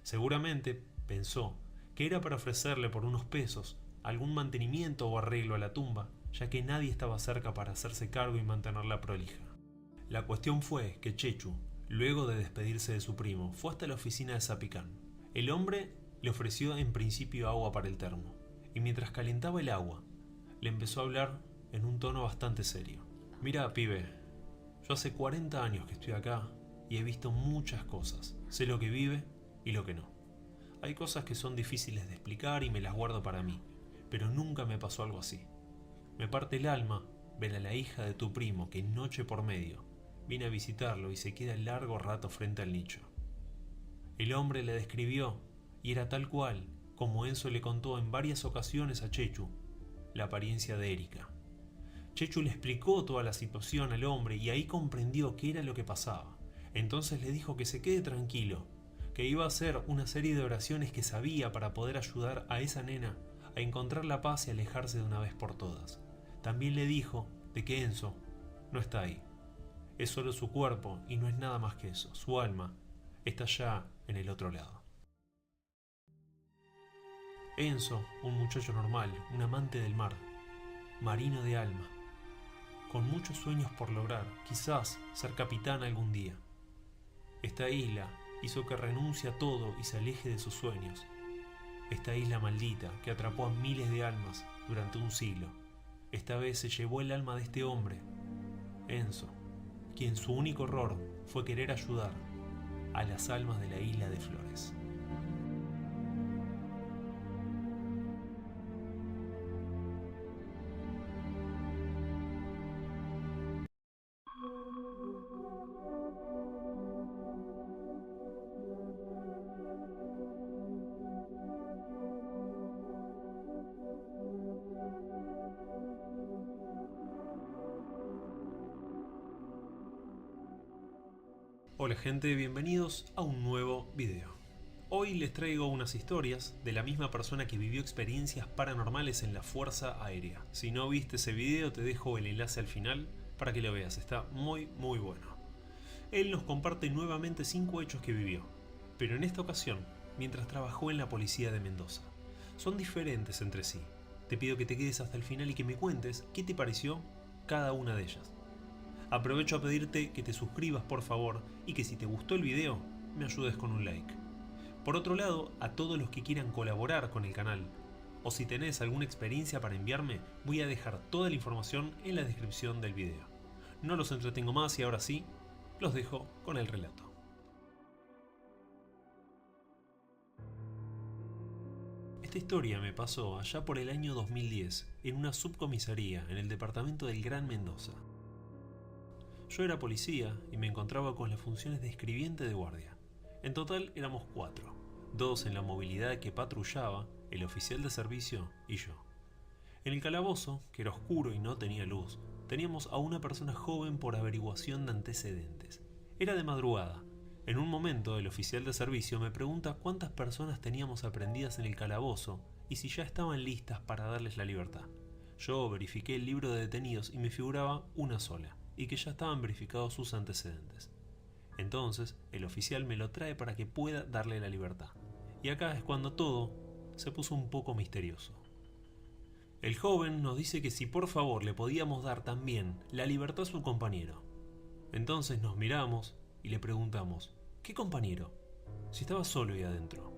Seguramente pensó que era para ofrecerle por unos pesos algún mantenimiento o arreglo a la tumba, ya que nadie estaba cerca para hacerse cargo y mantenerla prolija. La cuestión fue que Chechu, luego de despedirse de su primo, fue hasta la oficina de Zapicán. El hombre le ofreció en principio agua para el termo, y mientras calentaba el agua, le empezó a hablar en un tono bastante serio. Mira, pibe, yo hace 40 años que estoy acá y he visto muchas cosas. Sé lo que vive y lo que no. Hay cosas que son difíciles de explicar y me las guardo para mí, pero nunca me pasó algo así. Me parte el alma ver a la hija de tu primo que noche por medio viene a visitarlo y se queda largo rato frente al nicho. El hombre le describió, y era tal cual como Enzo le contó en varias ocasiones a Chechu, la apariencia de Erika. Chechu le explicó toda la situación al hombre y ahí comprendió qué era lo que pasaba. Entonces le dijo que se quede tranquilo, que iba a hacer una serie de oraciones que sabía para poder ayudar a esa nena a encontrar la paz y alejarse de una vez por todas. También le dijo de que Enzo no está ahí. Es solo su cuerpo y no es nada más que eso. Su alma está ya en el otro lado. Enzo, un muchacho normal, un amante del mar, marino de alma, con muchos sueños por lograr, quizás ser capitán algún día. Esta isla hizo que renuncie a todo y se aleje de sus sueños. Esta isla maldita que atrapó a miles de almas durante un siglo. Esta vez se llevó el alma de este hombre, Enzo, quien su único error fue querer ayudar a las almas de la isla de Flores. Hola gente, bienvenidos a un nuevo video. Hoy les traigo unas historias de la misma persona que vivió experiencias paranormales en la Fuerza Aérea. Si no viste ese video te dejo el enlace al final para que lo veas, está muy bueno. Él nos comparte nuevamente 5 hechos que vivió, pero en esta ocasión mientras trabajó en la policía de Mendoza. Son diferentes entre sí. Te pido que te quedes hasta el final y que me cuentes qué te pareció cada una de ellas. Aprovecho a pedirte que te suscribas por favor y que si te gustó el video me ayudes con un like. Por otro lado, a todos los que quieran colaborar con el canal o si tenés alguna experiencia para enviarme, voy a dejar toda la información en la descripción del video. No los entretengo más y ahora sí, los dejo con el relato. Esta historia me pasó allá por el año 2010 en una subcomisaría en el departamento del Gran Mendoza. Yo era policía y me encontraba con las funciones de escribiente de guardia. En total éramos 4, 2 en la movilidad que patrullaba, el oficial de servicio y yo. En el calabozo, que era oscuro y no tenía luz, teníamos a una persona joven por averiguación de antecedentes. Era de madrugada. En un momento el oficial de servicio me pregunta cuántas personas teníamos aprendidas en el calabozo y si ya estaban listas para darles la libertad. Yo verifiqué el libro de detenidos y me figuraba una sola, y que ya estaban verificados sus antecedentes. Entonces el oficial me lo trae para que pueda darle la libertad. Y acá es cuando todo se puso un poco misterioso. El joven nos dice que si por favor le podíamos dar también la libertad a su compañero. Entonces nos miramos y le preguntamos, ¿qué compañero? Si estaba solo ahí adentro.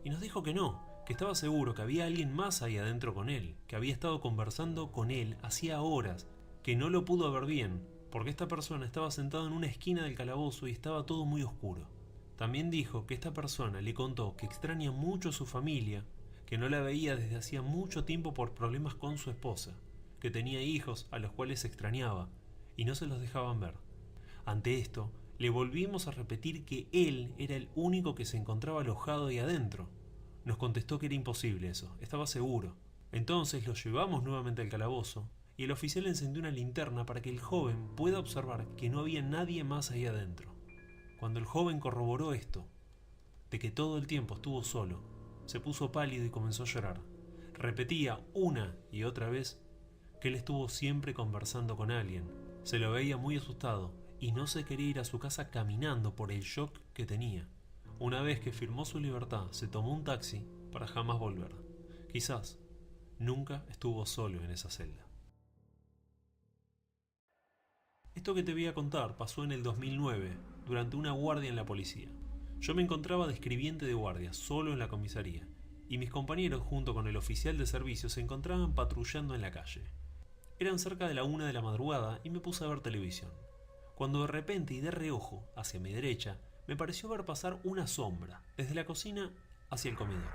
Y nos dijo que no, que estaba seguro que había alguien más ahí adentro con él, que había estado conversando con él hacía horas, que no lo pudo ver bien, porque esta persona estaba sentada en una esquina del calabozo y estaba todo muy oscuro. También dijo que esta persona le contó que extraña mucho a su familia, que no la veía desde hacía mucho tiempo por problemas con su esposa, que tenía hijos a los cuales extrañaba y no se los dejaban ver. Ante esto, le volvimos a repetir que él era el único que se encontraba alojado ahí adentro. Nos contestó que era imposible eso, estaba seguro. Entonces lo llevamos nuevamente al calabozo y el oficial encendió una linterna para que el joven pueda observar que no había nadie más ahí adentro. Cuando el joven corroboró esto, de que todo el tiempo estuvo solo, se puso pálido y comenzó a llorar. Repetía una y otra vez que él estuvo siempre conversando con alguien. Se lo veía muy asustado y no se quería ir a su casa caminando por el shock que tenía. Una vez que firmó su libertad, se tomó un taxi para jamás volver. Quizás nunca estuvo solo en esa celda. Esto que te voy a contar pasó en el 2009, durante una guardia en la policía. Yo me encontraba de escribiente de guardia, solo en la comisaría, y mis compañeros junto con el oficial de servicio se encontraban patrullando en la calle. Eran cerca de la 1 de la madrugada y me puse a ver televisión. Cuando de repente y de reojo, hacia mi derecha, me pareció ver pasar una sombra, desde la cocina hacia el comedor.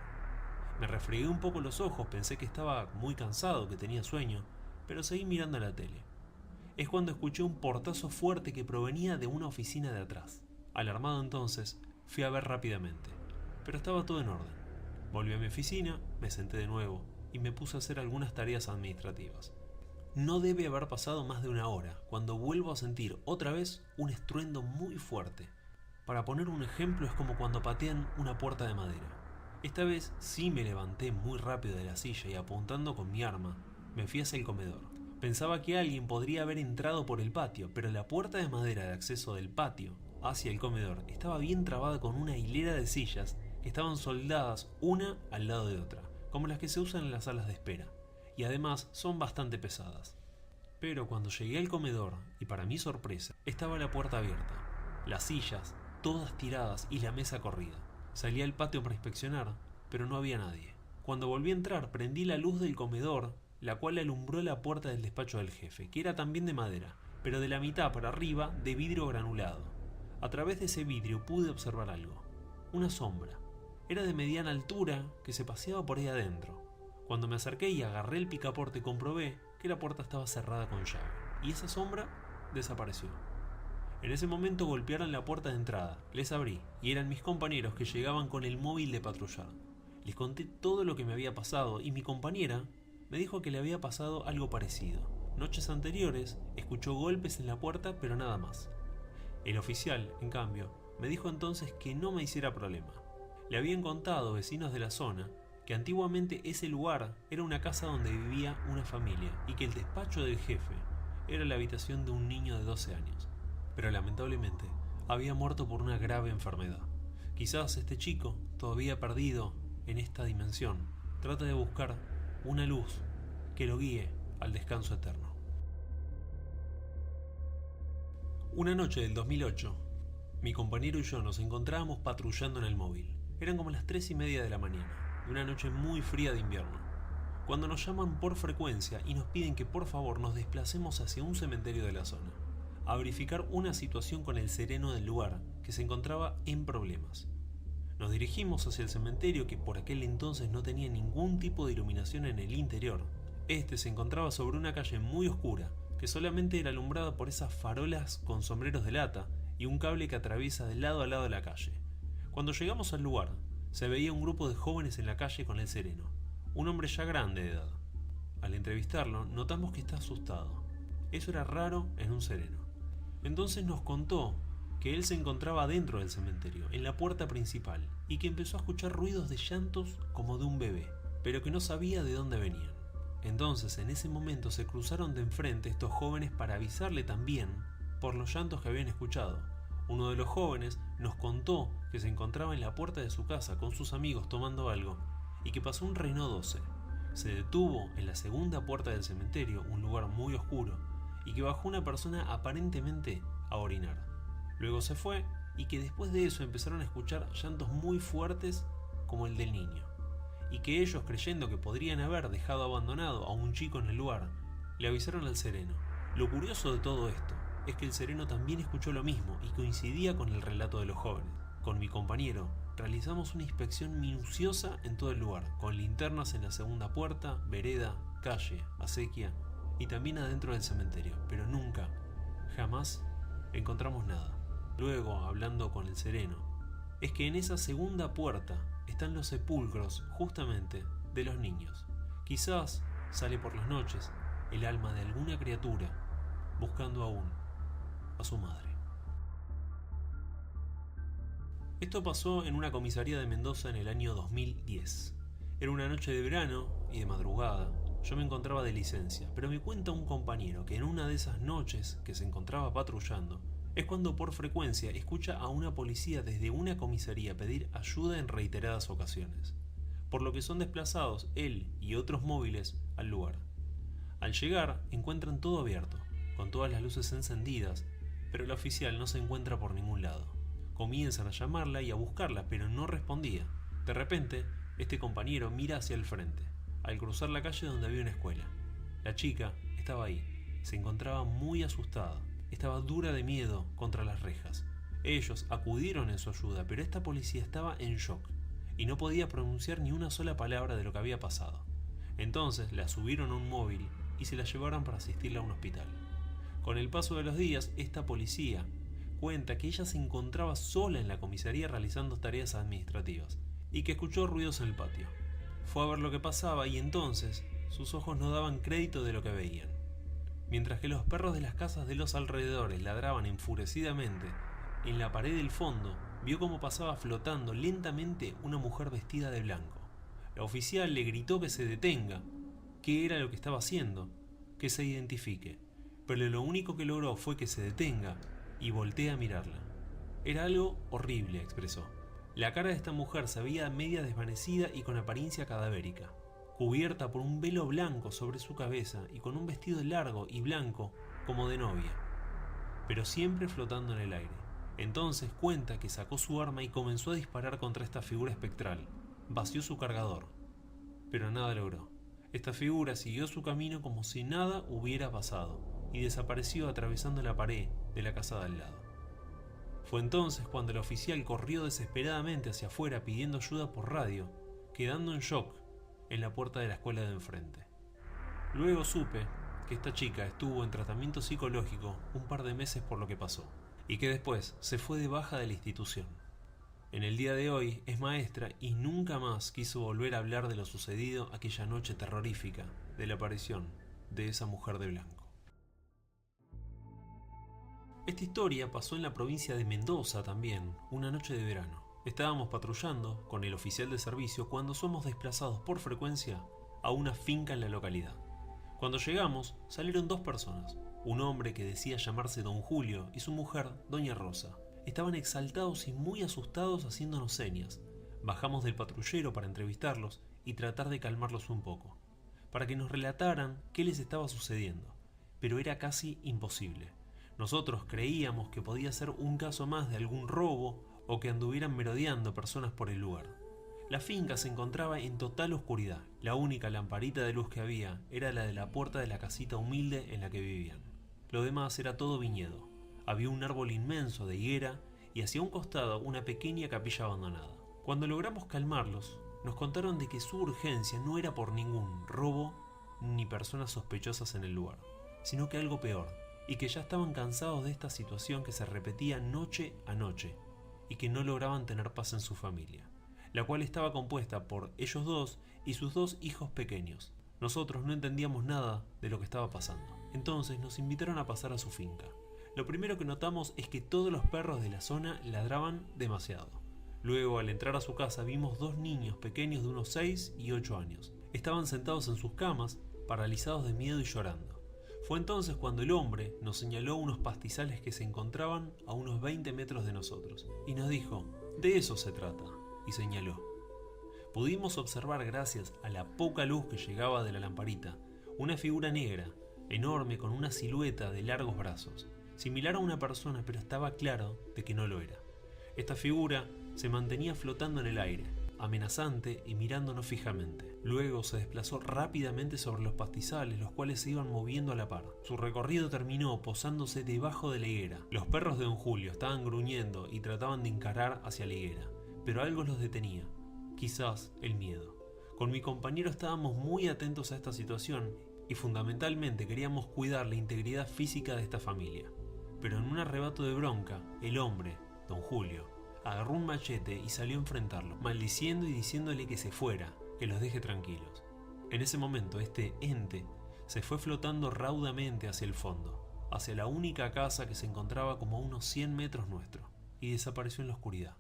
Me refregué un poco los ojos, pensé que estaba muy cansado, que tenía sueño, pero seguí mirando la tele. Es cuando escuché un portazo fuerte que provenía de una oficina de atrás. Alarmado entonces, fui a ver rápidamente, pero estaba todo en orden. Volví a mi oficina, me senté de nuevo y me puse a hacer algunas tareas administrativas. No debe haber pasado más de una hora cuando vuelvo a sentir otra vez un estruendo muy fuerte. Para poner un ejemplo, es como cuando patean una puerta de madera. Esta vez sí me levanté muy rápido de la silla y apuntando con mi arma, me fui hacia el comedor. Pensaba que alguien podría haber entrado por el patio, pero la puerta de madera de acceso del patio hacia el comedor estaba bien trabada con una hilera de sillas que estaban soldadas una al lado de otra, como las que se usan en las salas de espera. Y además son bastante pesadas. Pero cuando llegué al comedor, y para mi sorpresa, estaba la puerta abierta, las sillas todas tiradas y la mesa corrida. Salí al patio para inspeccionar, pero no había nadie. Cuando volví a entrar, prendí la luz del comedor, la cual alumbró la puerta del despacho del jefe, que era también de madera, pero de la mitad para arriba de vidrio granulado. A través de ese vidrio pude observar algo, una sombra. Era de mediana altura que se paseaba por ahí adentro. Cuando me acerqué y agarré el picaporte, comprobé que la puerta estaba cerrada con llave, y esa sombra desapareció. En ese momento golpearon la puerta de entrada, les abrí, y eran mis compañeros que llegaban con el móvil de patrullar. Les conté todo lo que me había pasado, y mi compañera me dijo que le había pasado algo parecido. Noches anteriores escuchó golpes en la puerta, pero nada más. El oficial, en cambio, me dijo entonces que no me hiciera problema. Le habían contado vecinos de la zona que antiguamente ese lugar era una casa donde vivía una familia y que el despacho del jefe era la habitación de un niño de 12 años. Pero lamentablemente había muerto por una grave enfermedad. Quizás este chico, todavía perdido en esta dimensión, trata de buscar una luz que lo guíe al descanso eterno. Una noche del 2008, mi compañero y yo nos encontrábamos patrullando en el móvil. Eran como las 3:30 de la mañana, de una noche muy fría de invierno, cuando nos llaman por frecuencia y nos piden que por favor nos desplacemos hacia un cementerio de la zona, a verificar una situación con el sereno del lugar que se encontraba en problemas. Nos dirigimos hacia el cementerio, que por aquel entonces no tenía ningún tipo de iluminación en el interior. Este se encontraba sobre una calle muy oscura, que solamente era alumbrada por esas farolas con sombreros de lata y un cable que atraviesa de lado a lado de la calle. Cuando llegamos al lugar, se veía un grupo de jóvenes en la calle con el sereno, un hombre ya grande de edad. Al entrevistarlo, notamos que está asustado. Eso era raro en un sereno. Entonces nos contó que él se encontraba dentro del cementerio, en la puerta principal, y que empezó a escuchar ruidos de llantos como de un bebé, pero que no sabía de dónde venían. Entonces, en ese momento se cruzaron de enfrente estos jóvenes para avisarle también por los llantos que habían escuchado. Uno de los jóvenes nos contó que se encontraba en la puerta de su casa con sus amigos tomando algo y que pasó un Renault 12. Se detuvo en la segunda puerta del cementerio, un lugar muy oscuro, y que bajó una persona aparentemente a orinar. Luego se fue y que después de eso empezaron a escuchar llantos muy fuertes como el del niño, y que ellos, creyendo que podrían haber dejado abandonado a un chico en el lugar, le avisaron al sereno. Lo curioso de todo esto es que el sereno también escuchó lo mismo y coincidía con el relato de los jóvenes. Con mi compañero realizamos una inspección minuciosa en todo el lugar, con linternas en la segunda puerta, vereda, calle, acequia y también adentro del cementerio, pero nunca, jamás encontramos nada. Luego, hablando con el sereno, es que en esa segunda puerta están los sepulcros justamente de los niños. Quizás sale por las noches el alma de alguna criatura buscando aún a su madre. Esto pasó en una comisaría de Mendoza en el año 2010. Era una noche de verano y de madrugada. Yo me encontraba de licencia, pero me cuenta un compañero que en una de esas noches que se encontraba patrullando, es cuando por frecuencia escucha a una policía desde una comisaría pedir ayuda en reiteradas ocasiones, por lo que son desplazados él y otros móviles al lugar. Al llegar encuentran todo abierto, con todas las luces encendidas, pero la oficial no se encuentra por ningún lado. Comienzan a llamarla y a buscarla, pero no respondía. De repente, este compañero mira hacia el frente, al cruzar la calle donde había una escuela. La chica estaba ahí, se encontraba muy asustada. Estaba dura de miedo contra las rejas. Ellos acudieron en su ayuda, pero esta policía estaba en shock y no podía pronunciar ni una sola palabra de lo que había pasado. Entonces la subieron a un móvil y se la llevaron para asistirla a un hospital. Con el paso de los días, esta policía cuenta que ella se encontraba sola en la comisaría realizando tareas administrativas y que escuchó ruidos en el patio. Fue a ver lo que pasaba y entonces sus ojos no daban crédito de lo que veían. Mientras que los perros de las casas de los alrededores ladraban enfurecidamente, en la pared del fondo vio cómo pasaba flotando lentamente una mujer vestida de blanco. La oficial le gritó que se detenga, qué era lo que estaba haciendo, que se identifique, pero lo único que logró fue que se detenga y voltee a mirarla. Era algo horrible, expresó. La cara de esta mujer se veía media desvanecida y con apariencia cadavérica, cubierta por un velo blanco sobre su cabeza y con un vestido largo y blanco como de novia, pero siempre flotando en el aire. Entonces cuenta que sacó su arma y comenzó a disparar contra esta figura espectral. Vació su cargador, pero nada logró. Esta figura siguió su camino como si nada hubiera pasado y desapareció atravesando la pared de la casa de al lado. Fue entonces cuando el oficial corrió desesperadamente hacia afuera pidiendo ayuda por radio, quedando en shock en la puerta de la escuela de enfrente. Luego supe que esta chica estuvo en tratamiento psicológico un par de meses por lo que pasó, y que después se fue de baja de la institución. En el día de hoy es maestra y nunca más quiso volver a hablar de lo sucedido aquella noche terrorífica de la aparición de esa mujer de blanco. Esta historia pasó en la provincia de Mendoza también, una noche de verano. Estábamos patrullando con el oficial de servicio cuando somos desplazados por frecuencia a una finca en la localidad. Cuando llegamos, salieron dos personas, un hombre que decía llamarse Don Julio y su mujer, Doña Rosa. Estaban exaltados y muy asustados haciéndonos señas. Bajamos del patrullero para entrevistarlos y tratar de calmarlos un poco, para que nos relataran qué les estaba sucediendo, pero era casi imposible. Nosotros creíamos que podía ser un caso más de algún robo o que anduvieran merodeando personas por el lugar. La finca se encontraba en total oscuridad. La única lamparita de luz que había era la de la puerta de la casita humilde en la que vivían. Lo demás era todo viñedo. Había un árbol inmenso de higuera y hacia un costado una pequeña capilla abandonada. Cuando logramos calmarlos, nos contaron de que su urgencia no era por ningún robo ni personas sospechosas en el lugar, sino que algo peor, y que ya estaban cansados de esta situación que se repetía noche a noche y que no lograban tener paz en su familia, la cual estaba compuesta por ellos dos y sus dos hijos pequeños. Nosotros no entendíamos nada de lo que estaba pasando. Entonces nos invitaron a pasar a su finca. Lo primero que notamos es que todos los perros de la zona ladraban demasiado. Luego, al entrar a su casa, vimos dos niños pequeños de unos 6 y 8 años. Estaban sentados en sus camas, paralizados de miedo y llorando. Fue entonces cuando el hombre nos señaló unos pastizales que se encontraban a unos 20 metros de nosotros y nos dijo: de eso se trata, y señaló. Pudimos observar, gracias a la poca luz que llegaba de la lamparita, una figura negra, enorme, con una silueta de largos brazos, similar a una persona, pero estaba claro de que no lo era. Esta figura se mantenía flotando en el aire, amenazante y mirándonos fijamente. Luego se desplazó rápidamente sobre los pastizales, los cuales se iban moviendo a la par. Su recorrido terminó posándose debajo de la higuera. Los perros de Don Julio estaban gruñendo y trataban de encarar hacia la higuera, pero algo los detenía, quizás el miedo. Con mi compañero estábamos muy atentos a esta situación y fundamentalmente queríamos cuidar la integridad física de esta familia. Pero en un arrebato de bronca, el hombre, Don Julio, agarró un machete y salió a enfrentarlo, maldiciendo y diciéndole que se fuera, que los deje tranquilos. En ese momento, este ente se fue flotando raudamente hacia el fondo, hacia la única casa que se encontraba como a unos 100 metros nuestro, y desapareció en la oscuridad.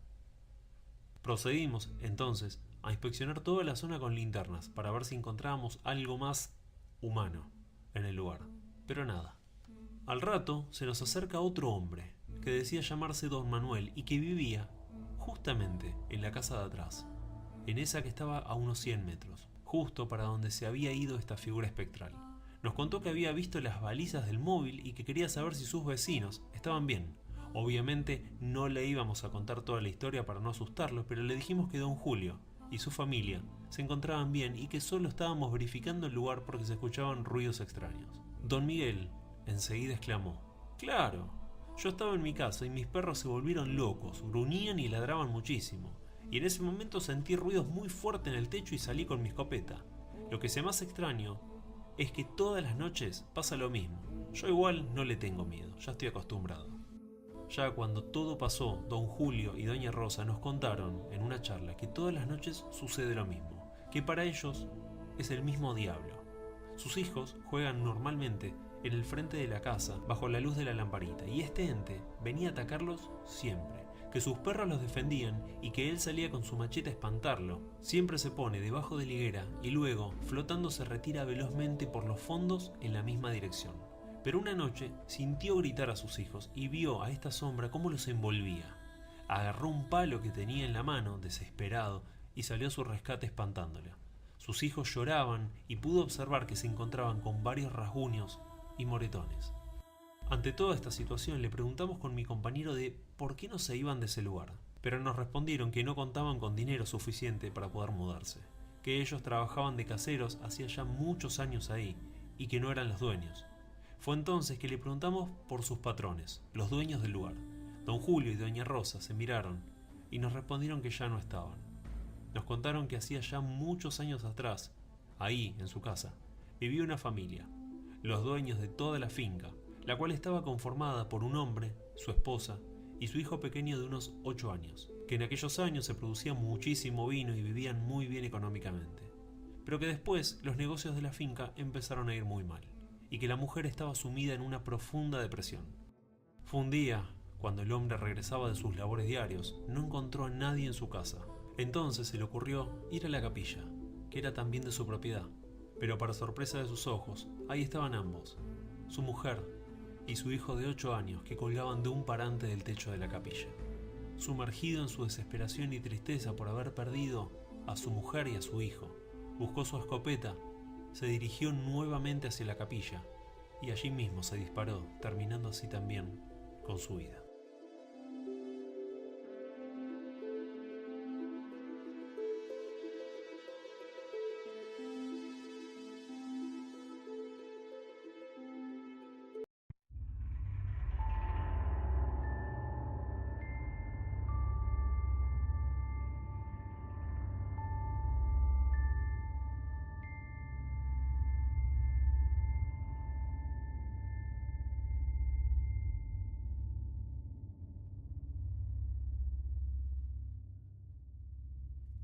Procedimos, entonces, a inspeccionar toda la zona con linternas para ver si encontrábamos algo más humano en el lugar, pero nada. Al rato se nos acerca otro hombre, que decía llamarse Don Manuel y que vivía justamente en la casa de atrás, en esa que estaba a unos 100 metros, justo para donde se había ido esta figura espectral. Nos contó que había visto las balizas del móvil y que quería saber si sus vecinos estaban bien. Obviamente no le íbamos a contar toda la historia para no asustarlos, pero le dijimos que Don Julio y su familia se encontraban bien y que solo estábamos verificando el lugar porque se escuchaban ruidos extraños. Don Miguel enseguida exclamó: ¡claro! Yo estaba en mi casa y mis perros se volvieron locos, gruñían y ladraban muchísimo. Y en ese momento sentí ruidos muy fuertes en el techo y salí con mi escopeta. Lo que sé más extraño es que todas las noches pasa lo mismo. Yo igual no le tengo miedo, ya estoy acostumbrado. Ya cuando todo pasó, Don Julio y Doña Rosa nos contaron en una charla que todas las noches sucede lo mismo, que para ellos es el mismo diablo. Sus hijos juegan normalmente en el frente de la casa, bajo la luz de la lamparita, y este ente venía a atacarlos siempre, que sus perros los defendían y que él salía con su machete a espantarlo. Siempre se pone debajo de la higuera y luego, flotando, se retira velozmente por los fondos en la misma dirección. Pero una noche sintió gritar a sus hijos y vio a esta sombra cómo los envolvía. Agarró un palo que tenía en la mano, desesperado, y salió a su rescate espantándolo. Sus hijos lloraban y pudo observar que se encontraban con varios rasguños y moretones. Ante toda esta situación le preguntamos con mi compañero de por qué no se iban de ese lugar, pero nos respondieron que no contaban con dinero suficiente para poder mudarse, que ellos trabajaban de caseros hacía ya muchos años ahí y que no eran los dueños. Fue entonces que le preguntamos por sus patrones, los dueños del lugar. Don Julio y Doña Rosa se miraron y nos respondieron que ya no estaban. Nos contaron que hacía ya muchos años atrás, ahí en su casa, vivía una familia, los dueños de toda la finca, la cual estaba conformada por un hombre, su esposa y su hijo pequeño de unos 8 años, que en aquellos años se producía muchísimo vino y vivían muy bien económicamente, pero que después los negocios de la finca empezaron a ir muy mal, y que la mujer estaba sumida en una profunda depresión. Fue un día, cuando el hombre regresaba de sus labores diarios, no encontró a nadie en su casa. Entonces se le ocurrió ir a la capilla, que era también de su propiedad. Pero para sorpresa de sus ojos, ahí estaban ambos, su mujer y su hijo de 8 años, que colgaban de un parante del techo de la capilla. Sumergido en su desesperación y tristeza por haber perdido a su mujer y a su hijo, buscó su escopeta, se dirigió nuevamente hacia la capilla y allí mismo se disparó, terminando así también con su vida.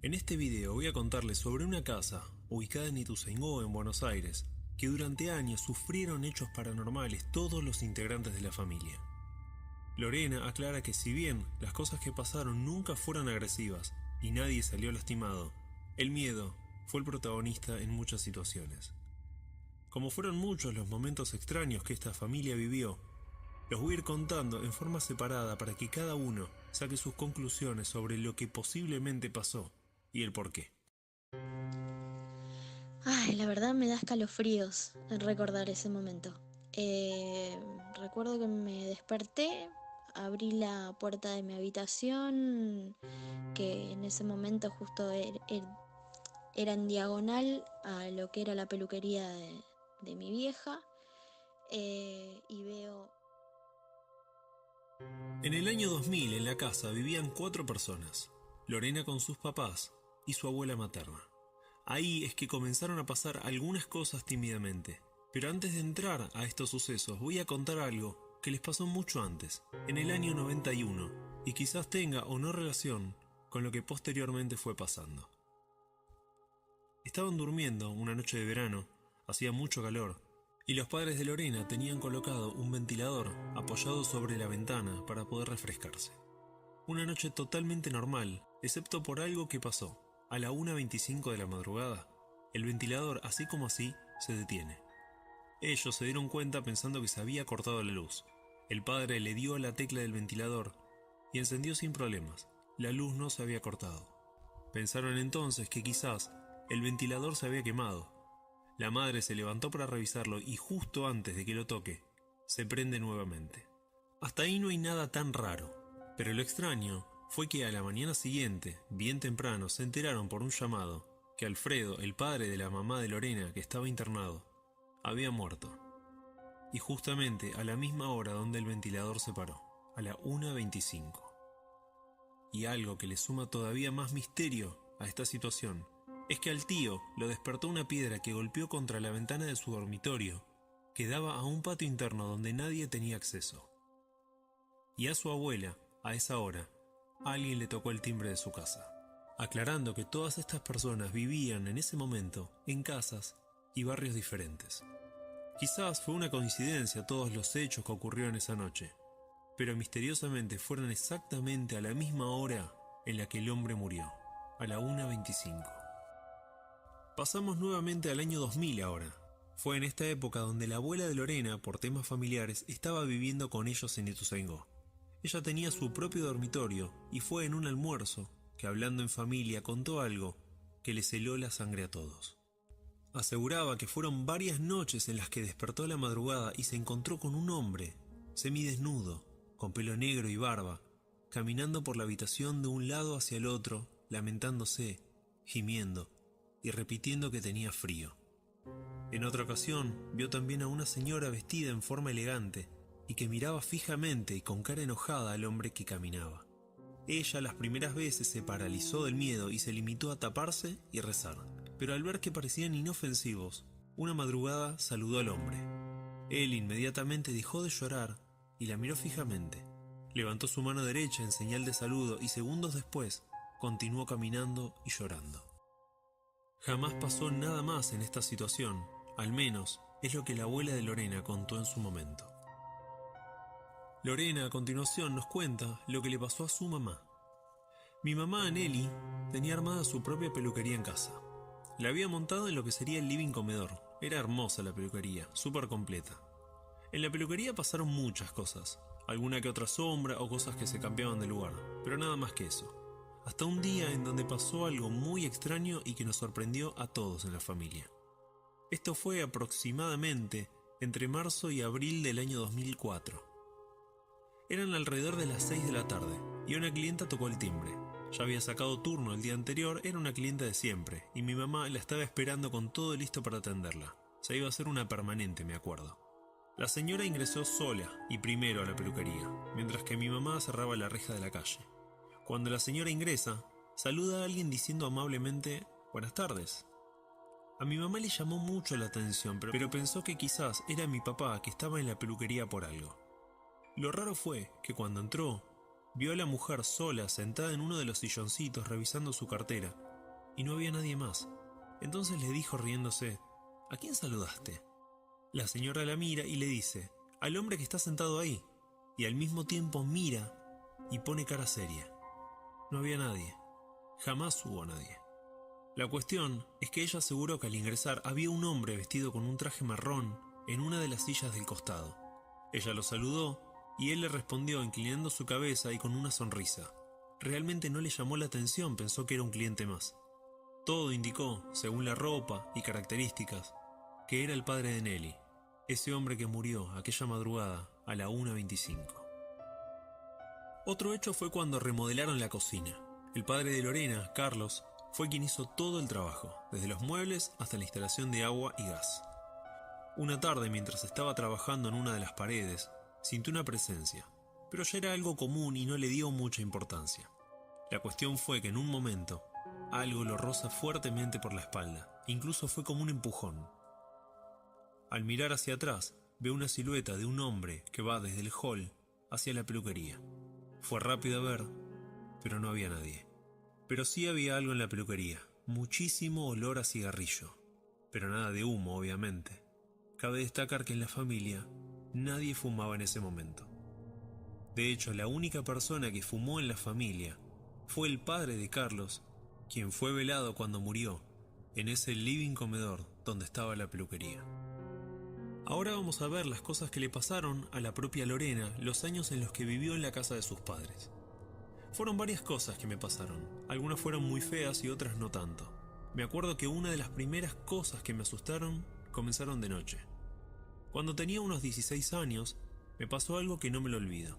En este video voy a contarles sobre una casa, ubicada en Ituzaingó, en Buenos Aires, que durante años sufrieron hechos paranormales todos los integrantes de la familia. Lorena aclara que si bien las cosas que pasaron nunca fueron agresivas y nadie salió lastimado, el miedo fue el protagonista en muchas situaciones. Como fueron muchos los momentos extraños que esta familia vivió, los voy a ir contando en forma separada para que cada uno saque sus conclusiones sobre lo que posiblemente pasó y el por qué. Ay, la verdad me da escalofríos recordar ese momento. Recuerdo que me desperté, abrí la puerta de mi habitación, que en ese momento justo era en diagonal a lo que era la peluquería de mi vieja, y veo... En el año 2000 en la casa vivían 4 personas, Lorena con sus papás y su abuela materna. Ahí es que comenzaron a pasar algunas cosas tímidamente, pero antes de entrar a estos sucesos voy a contar algo que les pasó mucho antes, en el año 91, y quizás tenga o no relación con lo que posteriormente fue pasando. Estaban durmiendo una noche de verano, hacía mucho calor, y los padres de Lorena tenían colocado un ventilador apoyado sobre la ventana para poder refrescarse. Una noche totalmente normal, excepto por algo que pasó. A la 1:25 de la madrugada, el ventilador, así como así, se detiene. Ellos se dieron cuenta pensando que se había cortado la luz. El padre le dio a la tecla del ventilador y encendió sin problemas. La luz no se había cortado. Pensaron entonces que quizás el ventilador se había quemado. La madre se levantó para revisarlo y justo antes de que lo toque, se prende nuevamente. Hasta ahí no hay nada tan raro, pero lo extraño fue que a la mañana siguiente, bien temprano, se enteraron por un llamado que Alfredo, el padre de la mamá de Lorena que estaba internado, había muerto. Y justamente a la misma hora donde el ventilador se paró, a la 1:25. Y algo que le suma todavía más misterio a esta situación es que al tío lo despertó una piedra que golpeó contra la ventana de su dormitorio, que daba a un patio interno donde nadie tenía acceso. Y a su abuela, a esa hora, alguien le tocó el timbre de su casa, aclarando que todas estas personas vivían en ese momento en casas y barrios diferentes. Quizás fue una coincidencia todos los hechos que ocurrieron esa noche, pero misteriosamente fueron exactamente a la misma hora en la que el hombre murió, a la 1:25. Pasamos nuevamente al año 2000 ahora. Fue en esta época donde la abuela de Lorena, por temas familiares, estaba viviendo con ellos en Ituzaingó. Ella tenía su propio dormitorio y fue en un almuerzo que, hablando en familia, contó algo que les heló la sangre a todos. Aseguraba que fueron varias noches en las que despertó a la madrugada y se encontró con un hombre, semidesnudo, con pelo negro y barba, caminando por la habitación de un lado hacia el otro, lamentándose, gimiendo y repitiendo que tenía frío. En otra ocasión, vio también a una señora vestida en forma elegante y que miraba fijamente y con cara enojada al hombre que caminaba. Ella las primeras veces se paralizó del miedo y se limitó a taparse y rezar, pero al ver que parecían inofensivos, una madrugada saludó al hombre. Él inmediatamente dejó de llorar y la miró fijamente. Levantó su mano derecha en señal de saludo y segundos después continuó caminando y llorando. Jamás pasó nada más en esta situación, al menos es lo que la abuela de Lorena contó en su momento. Lorena a continuación nos cuenta lo que le pasó a su mamá. Mi mamá, Nelly, tenía armada su propia peluquería en casa. La había montado en lo que sería el living comedor. Era hermosa la peluquería, súper completa. En la peluquería pasaron muchas cosas, alguna que otra sombra o cosas que se cambiaban de lugar, pero nada más que eso. Hasta un día en donde pasó algo muy extraño y que nos sorprendió a todos en la familia. Esto fue aproximadamente entre marzo y abril del año 2004. Eran alrededor de las 6 de la tarde y una clienta tocó el timbre. Ya había sacado turno el día anterior, era una clienta de siempre y mi mamá la estaba esperando con todo listo para atenderla. Se iba a hacer una permanente, me acuerdo. La señora ingresó sola y primero a la peluquería, mientras que mi mamá cerraba la reja de la calle. Cuando la señora ingresa, saluda a alguien diciendo amablemente «Buenas tardes». A mi mamá le llamó mucho la atención, pero pensó que quizás era mi papá que estaba en la peluquería por algo. Lo raro fue que cuando entró, vio a la mujer sola sentada en uno de los silloncitos revisando su cartera, y no había nadie más. Entonces le dijo riéndose, «¿A quién saludaste?». La señora la mira y le dice, «Al hombre que está sentado ahí», y al mismo tiempo mira y pone cara seria. No había nadie. Jamás hubo nadie. La cuestión es que ella aseguró que al ingresar había un hombre vestido con un traje marrón en una de las sillas del costado. Ella lo saludó y él le respondió inclinando su cabeza y con una sonrisa. Realmente no le llamó la atención, pensó que era un cliente más. Todo indicó, según la ropa y características, que era el padre de Nelly, ese hombre que murió aquella madrugada a la 1:25. Otro hecho fue cuando remodelaron la cocina. El padre de Lorena, Carlos, fue quien hizo todo el trabajo, desde los muebles hasta la instalación de agua y gas. Una tarde, mientras estaba trabajando en una de las paredes, sintió una presencia, pero ya era algo común y no le dio mucha importancia. La cuestión fue que en un momento, algo lo roza fuertemente por la espalda, incluso fue como un empujón. Al mirar hacia atrás, ve una silueta de un hombre que va desde el hall hacia la peluquería. Fue rápido a ver, pero no había nadie. Pero sí había algo en la peluquería, muchísimo olor a cigarrillo, pero nada de humo, obviamente. Cabe destacar que en la familia nadie fumaba en ese momento. De hecho, la única persona que fumó en la familia fue el padre de Carlos, quien fue velado cuando murió en ese living comedor donde estaba la peluquería. Ahora vamos a ver las cosas que le pasaron a la propia Lorena los años en los que vivió en la casa de sus padres. Fueron varias cosas que me pasaron, algunas fueron muy feas y otras no tanto. Me acuerdo que una de las primeras cosas que me asustaron comenzaron de noche. Cuando tenía unos 16 años, me pasó algo que no me lo olvido.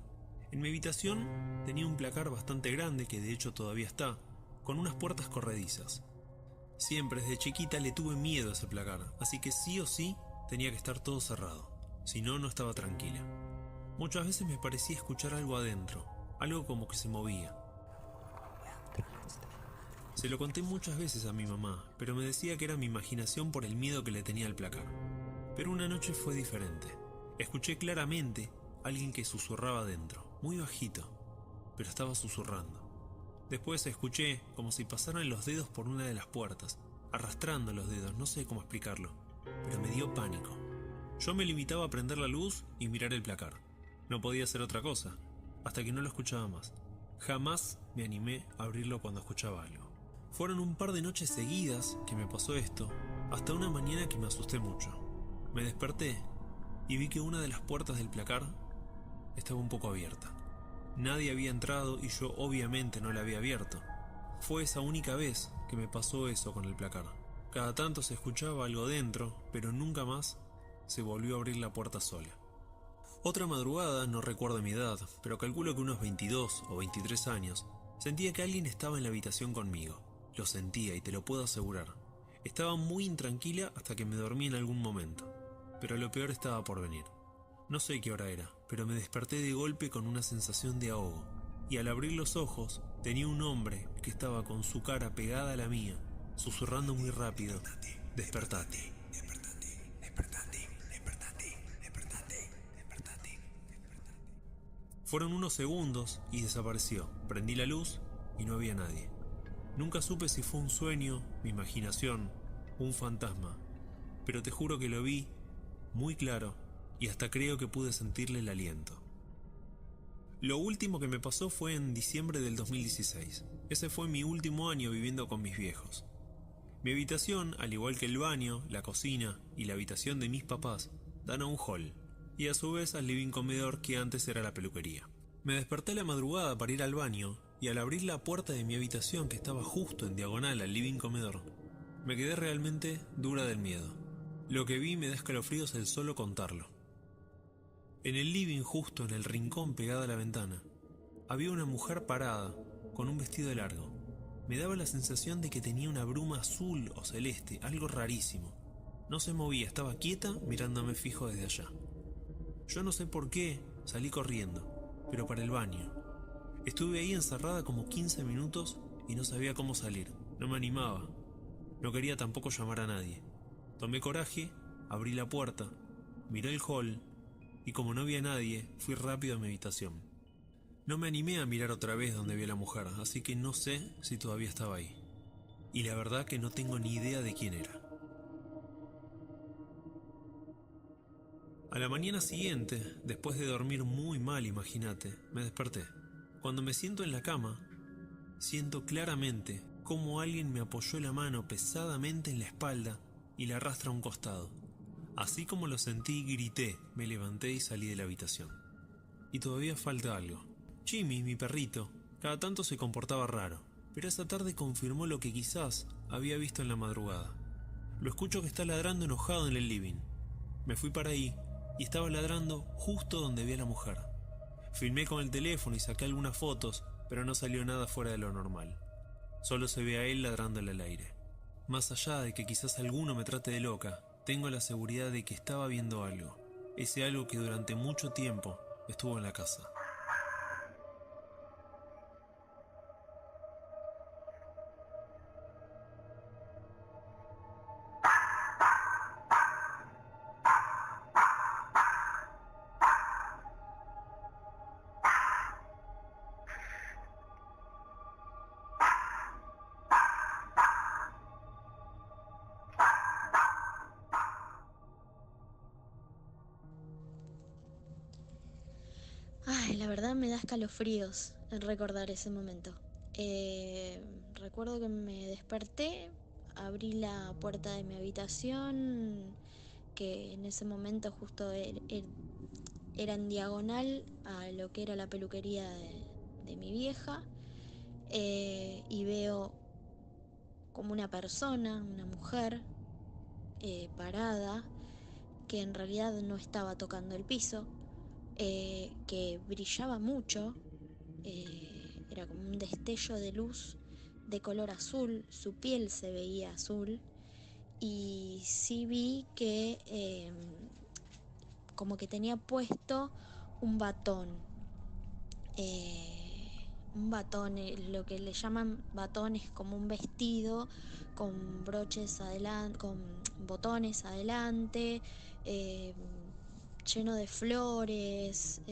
En mi habitación tenía un placar bastante grande, que de hecho todavía está, con unas puertas corredizas. Siempre desde chiquita le tuve miedo a ese placar, así que sí o sí tenía que estar todo cerrado, si no, no estaba tranquila. Muchas veces me parecía escuchar algo adentro, algo como que se movía. Se lo conté muchas veces a mi mamá, pero me decía que era mi imaginación por el miedo que le tenía al placar. Pero una noche fue diferente. Escuché claramente a alguien que susurraba adentro, muy bajito, pero estaba susurrando. Después escuché como si pasaran los dedos por una de las puertas, arrastrando los dedos, no sé cómo explicarlo, pero me dio pánico. Yo me limitaba a prender la luz y mirar el placar. No podía hacer otra cosa, hasta que no lo escuchaba más. Jamás me animé a abrirlo cuando escuchaba algo. Fueron un par de noches seguidas que me pasó esto, hasta una mañana que me asusté mucho. Me desperté y vi que una de las puertas del placar estaba un poco abierta. Nadie había entrado y yo obviamente no la había abierto. Fue esa única vez que me pasó eso con el placar. Cada tanto se escuchaba algo dentro, pero nunca más se volvió a abrir la puerta sola. Otra madrugada, no recuerdo mi edad, pero calculo que unos 22 o 23 años, sentía que alguien estaba en la habitación conmigo. Lo sentía y te lo puedo asegurar. Estaba muy intranquila hasta que me dormí en algún momento, pero lo peor estaba por venir. No sé qué hora era, pero me desperté de golpe con una sensación de ahogo, y al abrir los ojos tenía un hombre que estaba con su cara pegada a la mía, susurrando muy rápido: «Despertate, despertate, despertate, despertate, despertate, despertate». Fueron unos segundos y desapareció. Prendí la luz y no había nadie. Nunca supe si fue un sueño, mi imaginación, un fantasma, pero te juro que lo vi muy claro y hasta creo que pude sentirle el aliento. Lo último que me pasó fue en diciembre del 2016. Ese fue mi último año viviendo con mis viejos. Mi habitación, al igual que el baño, la cocina y la habitación de mis papás, dan a un hall, y a su vez al living comedor que antes era la peluquería. Me desperté a la madrugada para ir al baño, y al abrir la puerta de mi habitación que estaba justo en diagonal al living comedor, me quedé realmente dura del miedo. Lo que vi me da escalofríos el solo contarlo. En el living, justo en el rincón pegada a la ventana, había una mujer parada, con un vestido largo. Me daba la sensación de que tenía una bruma azul o celeste, algo rarísimo. No se movía, estaba quieta mirándome fijo desde allá. Yo no sé por qué salí corriendo, pero para el baño. Estuve ahí encerrada como 15 minutos y no sabía cómo salir. No me animaba. No quería tampoco llamar a nadie. Tomé coraje, abrí la puerta, miré el hall y como no había nadie, fui rápido a mi habitación. No me animé a mirar otra vez donde vi a la mujer, así que no sé si todavía estaba ahí. Y la verdad que no tengo ni idea de quién era. A la mañana siguiente, después de dormir muy mal, imagínate, me desperté. Cuando me siento en la cama, siento claramente cómo alguien me apoyó la mano pesadamente en la espalda y la arrastra a un costado. Así como lo sentí, grité, me levanté y salí de la habitación. Y todavía falta algo. Jimmy, mi perrito, cada tanto se comportaba raro, pero esa tarde confirmó lo que quizás había visto en la madrugada. Lo escucho que está ladrando enojado en el living. Me fui para ahí y estaba ladrando justo donde vi a la mujer. Filmé con el teléfono y saqué algunas fotos, pero no salió nada fuera de lo normal. Solo se ve a él ladrándole al aire. Más allá de que quizás alguno me trate de loca, tengo la seguridad de que estaba viendo algo. Ese algo que durante mucho tiempo estuvo en la casa. Ay, la verdad me da escalofríos el recordar ese momento. Recuerdo que me desperté, abrí la puerta de mi habitación, que en ese momento justo era en diagonal a lo que era la peluquería de mi vieja, y veo como una persona, una mujer, parada, que en realidad no estaba tocando el piso, que brillaba mucho, era como un destello de luz de color azul, su piel se veía azul y sí vi que como que tenía puesto un batón, lo que le llaman batón es como un vestido con broches adelante, con botones adelante, eh, lleno de flores,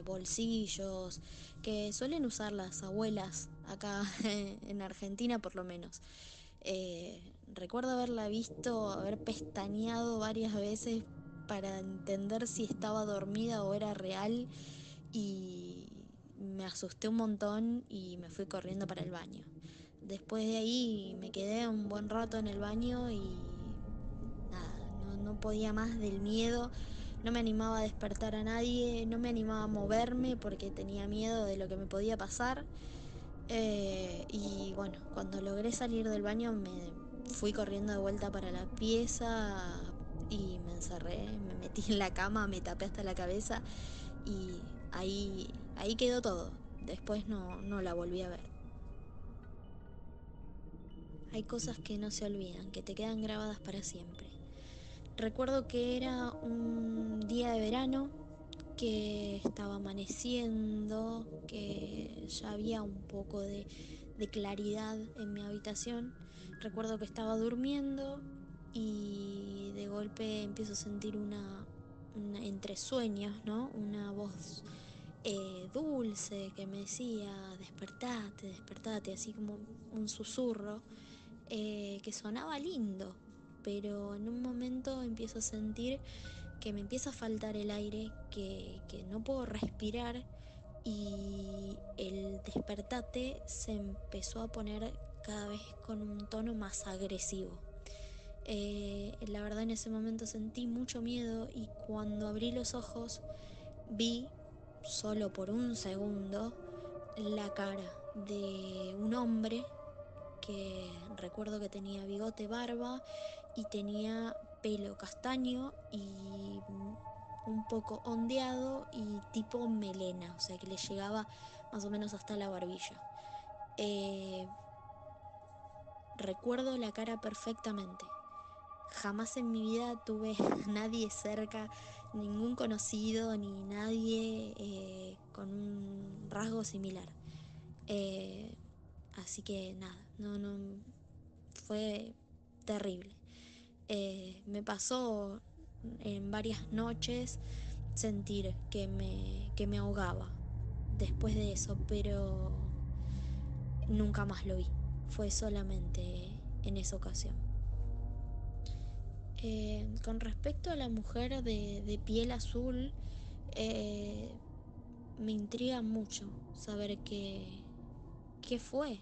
bolsillos, que suelen usar las abuelas acá en Argentina por lo menos. Recuerdo haberla visto, haber pestañeado varias veces para entender si estaba dormida o era real y me asusté un montón y me fui corriendo para el baño. Después de ahí me quedé un buen rato en el baño y nada, no podía más del miedo. No me animaba a despertar a nadie, no me animaba a moverme porque tenía miedo de lo que me podía pasar. Y bueno, cuando logré salir del baño me fui corriendo de vuelta para la pieza y me encerré, me metí en la cama, me tapé hasta la cabeza y ahí quedó todo. Después no la volví a ver. Hay cosas que no se olvidan, que te quedan grabadas para siempre. Recuerdo que era un día de verano, que estaba amaneciendo, que ya había un poco de claridad en mi habitación. Recuerdo que estaba durmiendo y de golpe empiezo a sentir entre sueños, ¿no? Una voz dulce que me decía, despertate, despertate, así como un susurro, que sonaba lindo, pero en un momento empiezo a sentir que me empieza a faltar el aire, que no puedo respirar y el despertate se empezó a poner cada vez con un tono más agresivo. La verdad en ese momento sentí mucho miedo y cuando abrí los ojos vi, solo por un segundo, la cara de un hombre que recuerdo que tenía bigote, barba y tenía pelo castaño y un poco ondeado y tipo melena, o sea que le llegaba más o menos hasta la barbilla. Recuerdo la cara perfectamente. Jamás en mi vida tuve a nadie cerca, ningún conocido ni nadie con un rasgo similar. Así que nada, no fue terrible. Me pasó en varias noches sentir que me ahogaba después de eso, pero nunca más lo vi. Fue solamente en esa ocasión. Con respecto a la mujer de piel azul, me intriga mucho saber qué fue.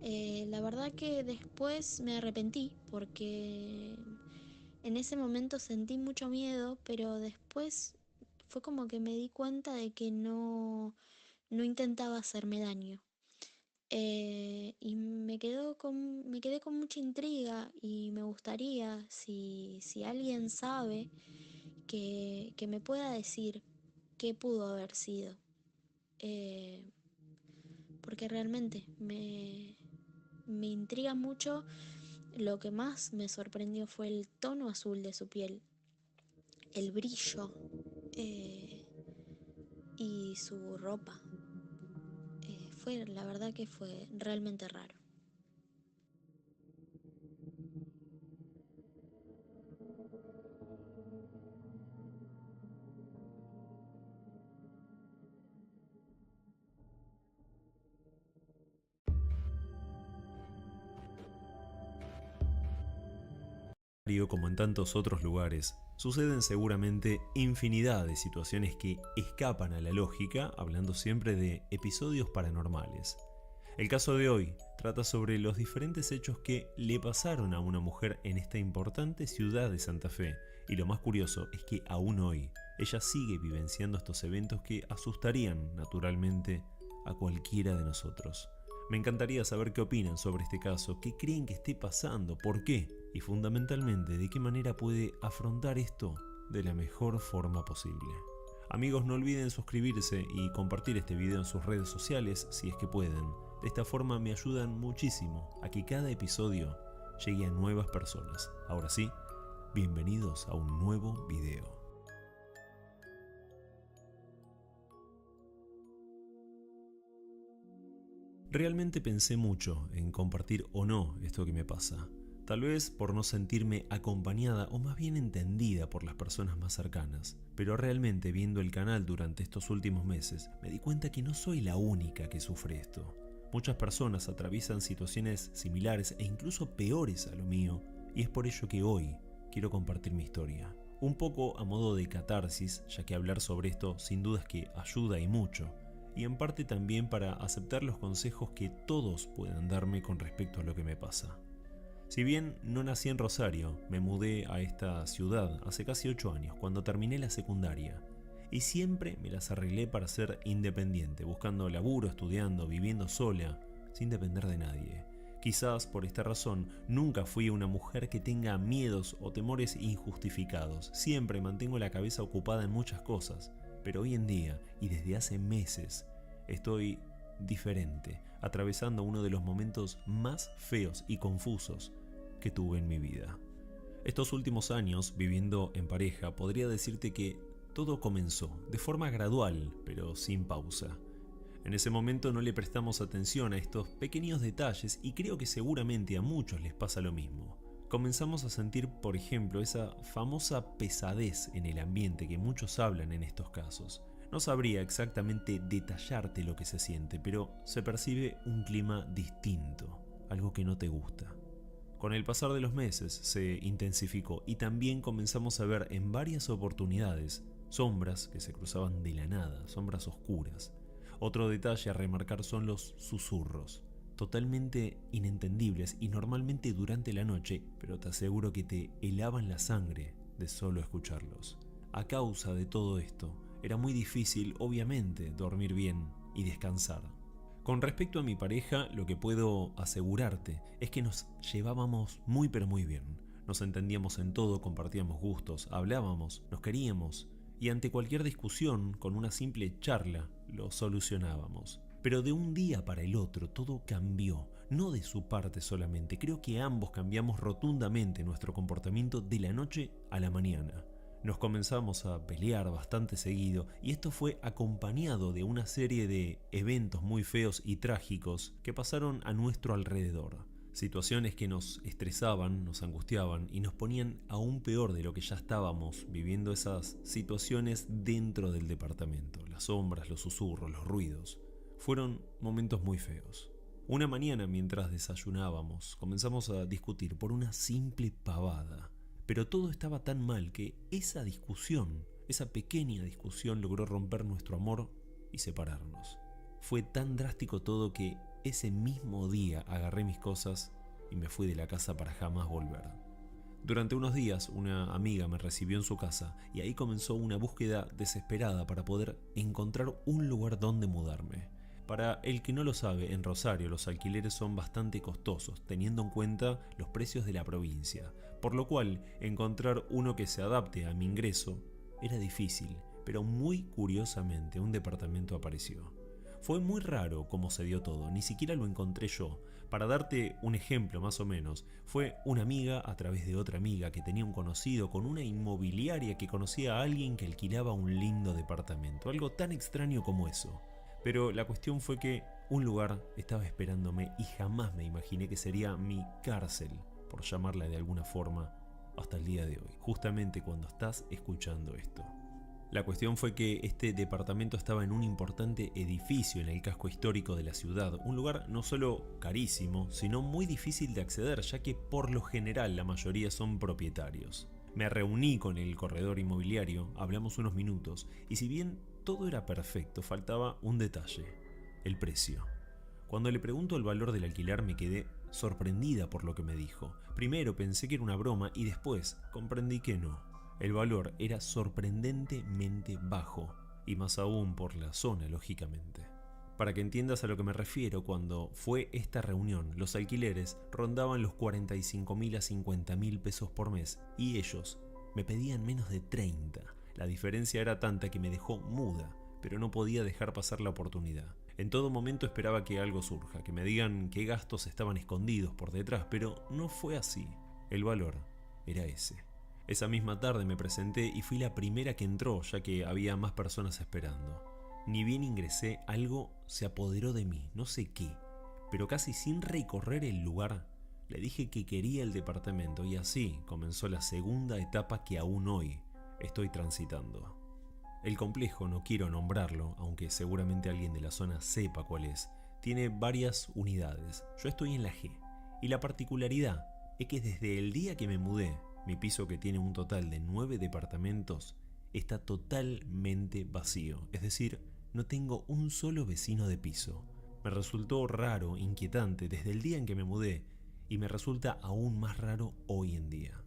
La verdad que después me arrepentí porque en ese momento sentí mucho miedo, pero después fue como que me di cuenta de que no intentaba hacerme daño. Y me quedé con mucha intriga y me gustaría, si alguien sabe, que me pueda decir qué pudo haber sido. Porque realmente me intriga mucho. Lo que más me sorprendió fue el tono azul de su piel, el brillo y su ropa. La verdad que fue realmente raro. Como en tantos otros lugares, suceden seguramente infinidad de situaciones que escapan a la lógica, hablando siempre de episodios paranormales. El caso de hoy trata sobre los diferentes hechos que le pasaron a una mujer en esta importante ciudad de Santa Fe, y lo más curioso es que aún hoy ella sigue vivenciando estos eventos que asustarían naturalmente a cualquiera de nosotros. Me encantaría saber qué opinan sobre este caso, qué creen que esté pasando, por qué y fundamentalmente de qué manera puede afrontar esto de la mejor forma posible. Amigos, no olviden suscribirse y compartir este video en sus redes sociales si es que pueden. De esta forma me ayudan muchísimo a que cada episodio llegue a nuevas personas. Ahora sí, bienvenidos a un nuevo video. Realmente pensé mucho en compartir o no esto que me pasa. Tal vez por no sentirme acompañada o más bien entendida por las personas más cercanas. Pero realmente viendo el canal durante estos últimos meses, me di cuenta que no soy la única que sufre esto. Muchas personas atraviesan situaciones similares e incluso peores a lo mío, y es por ello que hoy quiero compartir mi historia. Un poco a modo de catarsis, ya que hablar sobre esto sin dudas que ayuda y mucho. Y en parte también para aceptar los consejos que todos puedan darme con respecto a lo que me pasa. Si bien no nací en Rosario, me mudé a esta ciudad hace casi 8 años, cuando terminé la secundaria. Y siempre me las arreglé para ser independiente, buscando laburo, estudiando, viviendo sola, sin depender de nadie. Quizás por esta razón nunca fui una mujer que tenga miedos o temores injustificados. Siempre mantengo la cabeza ocupada en muchas cosas. Pero hoy en día, y desde hace meses, estoy diferente, atravesando uno de los momentos más feos y confusos que tuve en mi vida. Estos últimos años, viviendo en pareja, podría decirte que todo comenzó de forma gradual, pero sin pausa. En ese momento no le prestamos atención a estos pequeños detalles y creo que seguramente a muchos les pasa lo mismo. Comenzamos a sentir, por ejemplo, esa famosa pesadez en el ambiente que muchos hablan en estos casos. No sabría exactamente detallarte lo que se siente, pero se percibe un clima distinto, algo que no te gusta. Con el pasar de los meses se intensificó y también comenzamos a ver en varias oportunidades sombras que se cruzaban de la nada, sombras oscuras. Otro detalle a remarcar son los susurros, totalmente inentendibles y normalmente durante la noche, pero te aseguro que te helaban la sangre de solo escucharlos. A causa de todo esto, era muy difícil, obviamente, dormir bien y descansar. Con respecto a mi pareja, lo que puedo asegurarte es que nos llevábamos muy pero muy bien. Nos entendíamos en todo, compartíamos gustos, hablábamos, nos queríamos y ante cualquier discusión, con una simple charla, lo solucionábamos. Pero de un día para el otro todo cambió, no de su parte solamente, creo que ambos cambiamos rotundamente nuestro comportamiento de la noche a la mañana. Nos comenzamos a pelear bastante seguido y esto fue acompañado de una serie de eventos muy feos y trágicos que pasaron a nuestro alrededor. Situaciones que nos estresaban, nos angustiaban y nos ponían aún peor de lo que ya estábamos viviendo esas situaciones dentro del departamento. Las sombras, los susurros, los ruidos. Fueron momentos muy feos. Una mañana mientras desayunábamos comenzamos a discutir por una simple pavada. Pero todo estaba tan mal que esa discusión, esa pequeña discusión logró romper nuestro amor y separarnos. Fue tan drástico todo que ese mismo día agarré mis cosas y me fui de la casa para jamás volver. Durante unos días una amiga me recibió en su casa y ahí comenzó una búsqueda desesperada para poder encontrar un lugar donde mudarme. Para el que no lo sabe, en Rosario los alquileres son bastante costosos, teniendo en cuenta los precios de la provincia, por lo cual encontrar uno que se adapte a mi ingreso era difícil, pero muy curiosamente un departamento apareció. Fue muy raro cómo se dio todo, ni siquiera lo encontré yo. Para darte un ejemplo más o menos, fue una amiga a través de otra amiga que tenía un conocido con una inmobiliaria que conocía a alguien que alquilaba un lindo departamento, algo tan extraño como eso. Pero la cuestión fue que un lugar estaba esperándome y jamás me imaginé que sería mi cárcel, por llamarla de alguna forma, hasta el día de hoy, justamente cuando estás escuchando esto. La cuestión fue que este departamento estaba en un importante edificio en el casco histórico de la ciudad, un lugar no solo carísimo, sino muy difícil de acceder, ya que por lo general la mayoría son propietarios. Me reuní con el corredor inmobiliario, hablamos unos minutos, y si bien todo era perfecto, faltaba un detalle: el precio. Cuando le pregunto el valor del alquiler me quedé sorprendida por lo que me dijo. Primero pensé que era una broma y después comprendí que no. El valor era sorprendentemente bajo, y más aún por la zona, lógicamente. Para que entiendas a lo que me refiero, cuando fue esta reunión, los alquileres rondaban los 45.000 a 50.000 pesos por mes y ellos me pedían menos de 30. La diferencia era tanta que me dejó muda, pero no podía dejar pasar la oportunidad. En todo momento esperaba que algo surja, que me digan qué gastos estaban escondidos por detrás, pero no fue así. El valor era ese. Esa misma tarde me presenté y fui la primera que entró, ya que había más personas esperando. Ni bien ingresé, algo se apoderó de mí, no sé qué, pero casi sin recorrer el lugar, le dije que quería el departamento y así comenzó la segunda etapa que aún hoy estoy transitando. El complejo, no quiero nombrarlo, aunque seguramente alguien de la zona sepa cuál es, tiene varias unidades. Yo estoy en la G, y la particularidad es que desde el día que me mudé, mi piso, que tiene un total de 9 departamentos, está totalmente vacío, es decir, no tengo un solo vecino de piso. Me resultó raro, inquietante desde el día en que me mudé, y me resulta aún más raro hoy en día.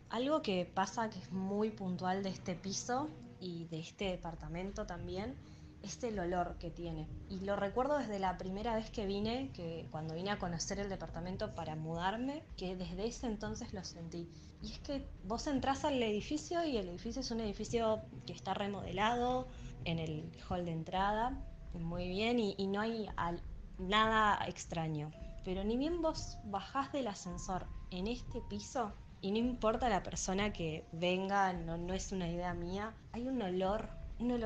Algo que pasa que es muy puntual de este piso y de este departamento también es el olor que tiene. Y lo recuerdo desde la primera vez que vine, que cuando vine a conocer el departamento para mudarme, que desde ese entonces lo sentí. Y es que vos entrás al edificio y el edificio es un edificio que está remodelado en el hall de entrada, muy bien, y no hay nada extraño. Pero ni bien vos bajás del ascensor en este piso, y no importa la persona que venga, no es una idea mía, hay un olor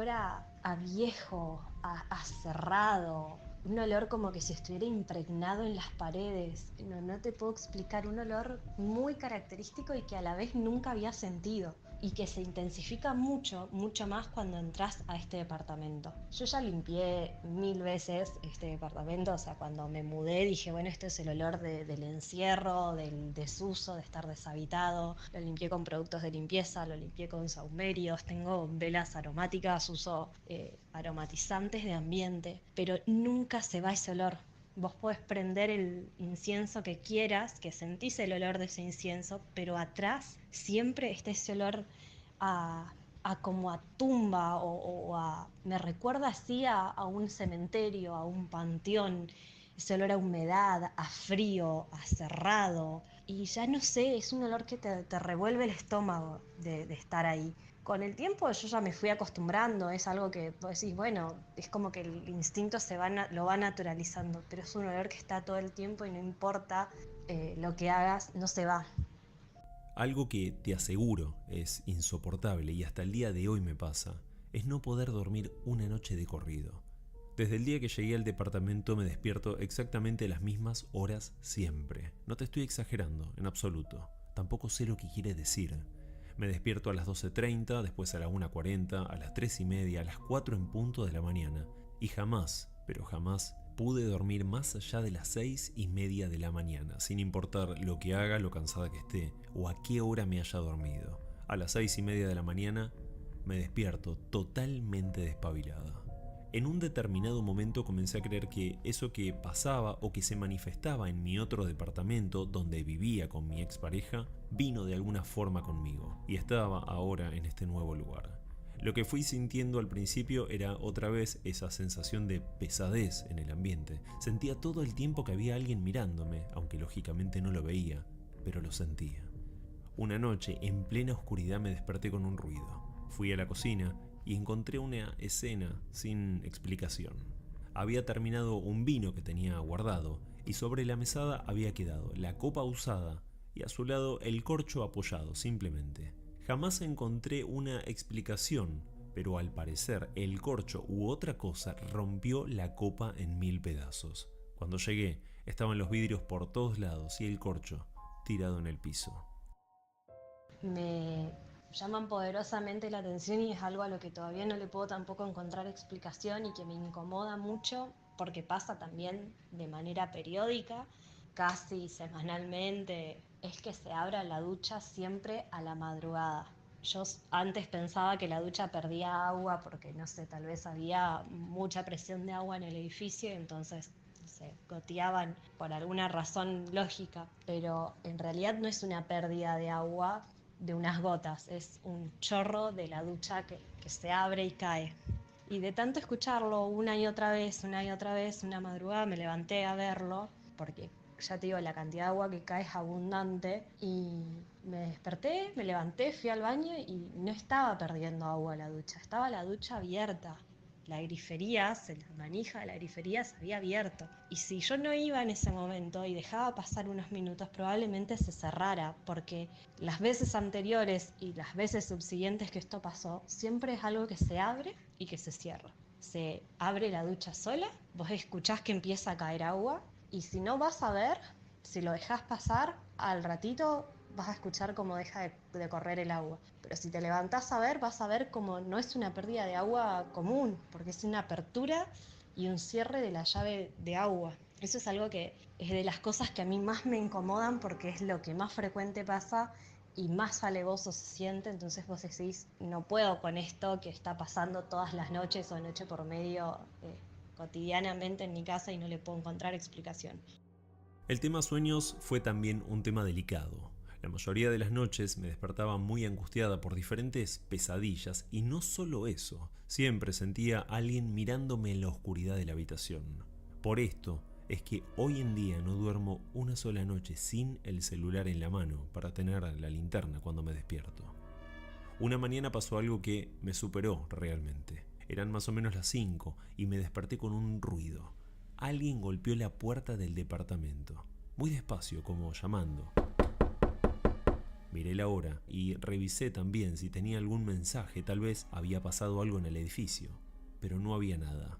a viejo, a cerrado, un olor como que se estuviera impregnado en las paredes. No te puedo explicar, un olor muy característico y que a la vez nunca había sentido. y que se intensifica mucho, mucho más cuando entras a este departamento. Yo ya limpié 1000 veces este departamento, o sea, cuando me mudé dije, bueno, este es el olor del encierro, del desuso, de estar deshabitado. Lo limpié con productos de limpieza, lo limpié con saumerios, tengo velas aromáticas, uso aromatizantes de ambiente, pero nunca se va ese olor. Vos podés prender el incienso que quieras, que sentís el olor de ese incienso, pero atrás siempre está ese olor a como a tumba o a... Me recuerda así a un cementerio, a un panteón, ese olor a humedad, a frío, a cerrado. Y ya no sé, es un olor que te revuelve el estómago de estar ahí. Con el tiempo yo ya me fui acostumbrando, es algo que vos decís, bueno, es como que el instinto lo va naturalizando, pero es un olor que está todo el tiempo y no importa lo que hagas, no se va. Algo que te aseguro es insoportable y hasta el día de hoy me pasa, es no poder dormir una noche de corrido. Desde el día que llegué al departamento me despierto exactamente a las mismas horas siempre. No te estoy exagerando, en absoluto. Tampoco sé lo que quiere decir. Me despierto a las 12:30, después a las 1:40, a las 3:30, a las 4 en punto de la mañana. Y jamás, pero jamás, pude dormir más allá de las 6:30 de la mañana, sin importar lo que haga, lo cansada que esté, o a qué hora me haya dormido. A las 6:30 de la mañana me despierto totalmente despabilada. En un determinado momento comencé a creer que eso que pasaba o que se manifestaba en mi otro departamento donde vivía con mi expareja vino de alguna forma conmigo y estaba ahora en este nuevo lugar. Lo que fui sintiendo al principio era otra vez esa sensación de pesadez en el ambiente. Sentía todo el tiempo que había alguien mirándome, aunque lógicamente no lo veía, pero lo sentía. Una noche, en plena oscuridad, me desperté con un ruido. Fui a la cocina y encontré una escena sin explicación. Había terminado un vino que tenía guardado y sobre la mesada había quedado la copa usada y a su lado el corcho apoyado simplemente. Jamás encontré una explicación, pero al parecer el corcho u otra cosa rompió la copa en 1000 pedazos. Cuando llegué, estaban los vidrios por todos lados y el corcho tirado en el piso. Me llaman poderosamente la atención y es algo a lo que todavía no le puedo tampoco encontrar explicación y que me incomoda mucho porque pasa también de manera periódica, casi semanalmente, es que se abra la ducha siempre a la madrugada. Yo antes pensaba que la ducha perdía agua porque, no sé, tal vez había mucha presión de agua en el edificio y entonces se goteaban por alguna razón lógica, pero en realidad no es una pérdida de agua de unas gotas, es un chorro de la ducha que se abre y cae. Y de tanto escucharlo una y otra vez, una madrugada me levanté a verlo, porque ya te digo, la cantidad de agua que cae es abundante, y me desperté, me levanté, fui al baño y no estaba perdiendo agua la ducha, estaba la ducha abierta. La grifería, la manija de la grifería se había abierto. Y si yo no iba en ese momento y dejaba pasar unos minutos, probablemente se cerrara, porque las veces anteriores y las veces subsiguientes que esto pasó, siempre es algo que se abre y que se cierra. Se abre la ducha sola, vos escuchás que empieza a caer agua, y si no vas a ver, si lo dejás pasar, al ratito vas a escuchar cómo deja de correr el agua. Pero si te levantás a ver, vas a ver cómo no es una pérdida de agua común, porque es una apertura y un cierre de la llave de agua. Eso es algo que es de las cosas que a mí más me incomodan porque es lo que más frecuente pasa y más alevoso se siente. Entonces vos decís, no puedo con esto que está pasando todas las noches o noche por medio cotidianamente en mi casa y no le puedo encontrar explicación. El tema sueños fue también un tema delicado. La mayoría de las noches me despertaba muy angustiada por diferentes pesadillas y no solo eso, siempre sentía a alguien mirándome en la oscuridad de la habitación. Por esto es que hoy en día no duermo una sola noche sin el celular en la mano para tener la linterna cuando me despierto. Una mañana pasó algo que me superó realmente. Eran más o menos las 5 y me desperté con un ruido. Alguien golpeó la puerta del departamento, muy despacio, como llamando. Miré la hora y revisé también si tenía algún mensaje, tal vez había pasado algo en el edificio, pero no había nada.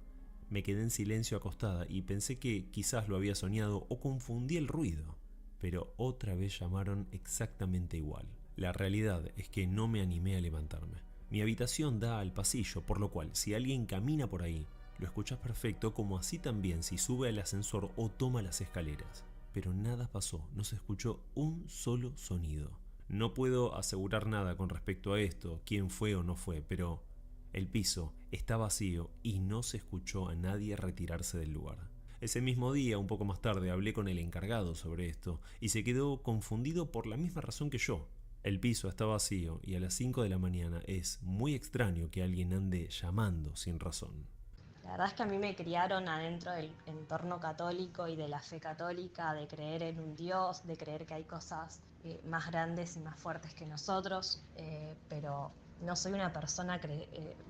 Me quedé en silencio acostada y pensé que quizás lo había soñado o confundí el ruido, pero otra vez llamaron exactamente igual. La realidad es que no me animé a levantarme. Mi habitación da al pasillo, por lo cual si alguien camina por ahí, lo escuchas perfecto, como así también si sube al ascensor o toma las escaleras. Pero nada pasó, no se escuchó un solo sonido. No puedo asegurar nada con respecto a esto, quién fue o no fue, pero el piso está vacío y no se escuchó a nadie retirarse del lugar. Ese mismo día, un poco más tarde, hablé con el encargado sobre esto y se quedó confundido por la misma razón que yo. El piso está vacío y a las 5 de la mañana es muy extraño que alguien ande llamando sin razón. La verdad es que a mí me criaron adentro del entorno católico y de la fe católica, de creer en un Dios, de creer que hay cosas más grandes y más fuertes que nosotros, pero no soy una persona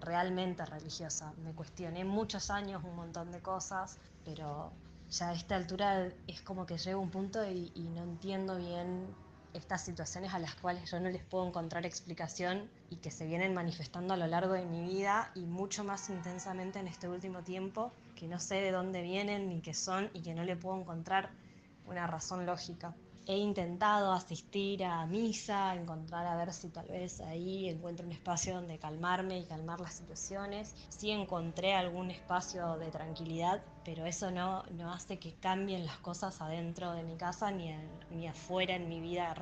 realmente religiosa. Me cuestioné muchos años un montón de cosas, pero ya a esta altura es como que llego a un punto y no entiendo bien estas situaciones a las cuales yo no les puedo encontrar explicación y que se vienen manifestando a lo largo de mi vida y mucho más intensamente en este último tiempo, que no sé de dónde vienen ni qué son y que no le puedo encontrar una razón lógica. He intentado asistir a misa, encontrar a ver si tal vez ahí encuentro un espacio donde calmarme y calmar las situaciones. Sí encontré algún espacio de tranquilidad, pero eso no hace que cambien las cosas adentro de mi casa ni afuera en mi vida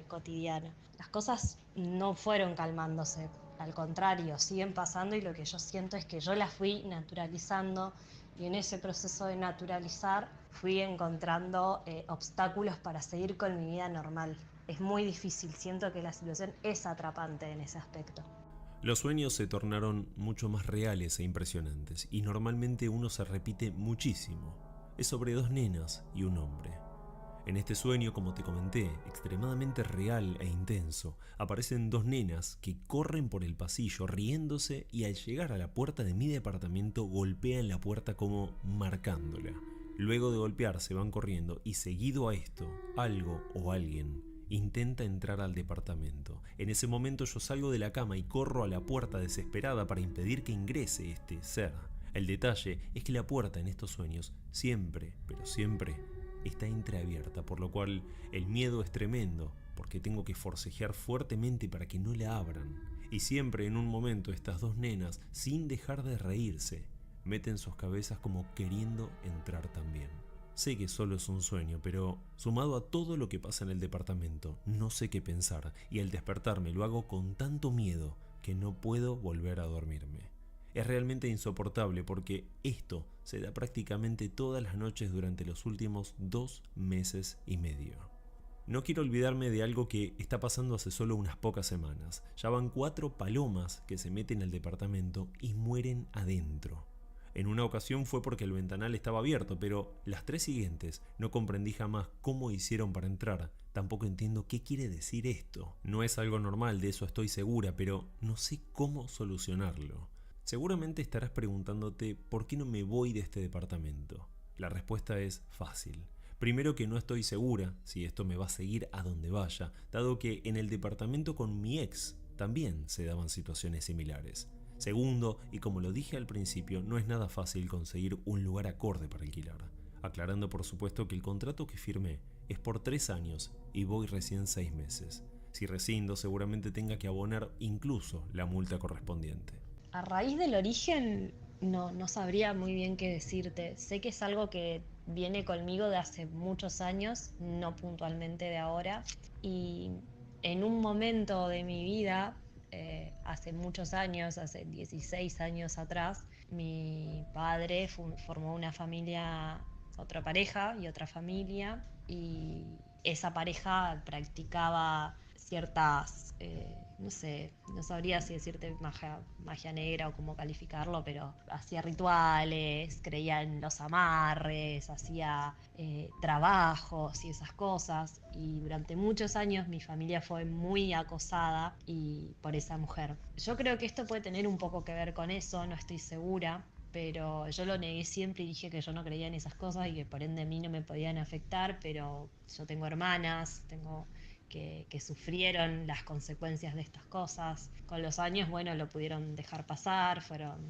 cotidiana. Las cosas no fueron calmándose, al contrario, siguen pasando y lo que yo siento es que yo las fui naturalizando y en ese proceso de naturalizar fui encontrando obstáculos para seguir con mi vida normal. Es muy difícil, siento que la situación es atrapante en ese aspecto. Los sueños se tornaron mucho más reales e impresionantes y normalmente uno se repite muchísimo. Es sobre 2 nenas y un hombre. En este sueño, como te comenté, extremadamente real e intenso, aparecen 2 nenas que corren por el pasillo riéndose y al llegar a la puerta de mi departamento golpean la puerta como marcándola. Luego de golpear se van corriendo y seguido a esto, algo o alguien intenta entrar al departamento. En ese momento yo salgo de la cama y corro a la puerta desesperada para impedir que ingrese este ser. El detalle es que la puerta en estos sueños siempre, pero siempre, está entreabierta, por lo cual el miedo es tremendo, porque tengo que forcejear fuertemente para que no la abran. Y siempre en un momento estas 2 nenas, sin dejar de reírse, meten sus cabezas como queriendo entrar también. Sé que solo es un sueño, pero sumado a todo lo que pasa en el departamento, no sé qué pensar, y al despertarme lo hago con tanto miedo que no puedo volver a dormirme. Es realmente insoportable porque esto se da prácticamente todas las noches durante los últimos 2 meses y medio. No quiero olvidarme de algo que está pasando hace solo unas pocas semanas. Ya van 4 palomas que se meten al departamento y mueren adentro. En una ocasión fue porque el ventanal estaba abierto, pero las 3 siguientes no comprendí jamás cómo hicieron para entrar. Tampoco entiendo qué quiere decir esto. No es algo normal, de eso estoy segura, pero no sé cómo solucionarlo. Seguramente estarás preguntándote por qué no me voy de este departamento. La respuesta es fácil. Primero, que no estoy segura si esto me va a seguir a donde vaya, dado que en el departamento con mi ex también se daban situaciones similares. Segundo, y como lo dije al principio, no es nada fácil conseguir un lugar acorde para alquilar. Aclarando por supuesto que el contrato que firmé es por 3 años y voy recién 6 meses. Si rescindo, seguramente tenga que abonar incluso la multa correspondiente. A raíz del origen no sabría muy bien qué decirte. Sé que es algo que viene conmigo de hace muchos años, no puntualmente de ahora. Y en un momento de mi vida, hace muchos años, hace 16 años atrás, mi padre formó una familia, otra pareja y otra familia. Y esa pareja practicaba ciertas, no sabría si decirte magia negra o cómo calificarlo, pero hacía rituales, creía en los amarres, hacía trabajos y esas cosas. Y durante muchos años mi familia fue muy acosada por esa mujer. Yo creo que esto puede tener un poco que ver con eso, no estoy segura. Pero yo lo negué siempre y dije que yo no creía en esas cosas y que por ende a mí no me podían afectar, pero yo tengo hermanas, que sufrieron las consecuencias de estas cosas. Con los años, bueno, lo pudieron dejar pasar,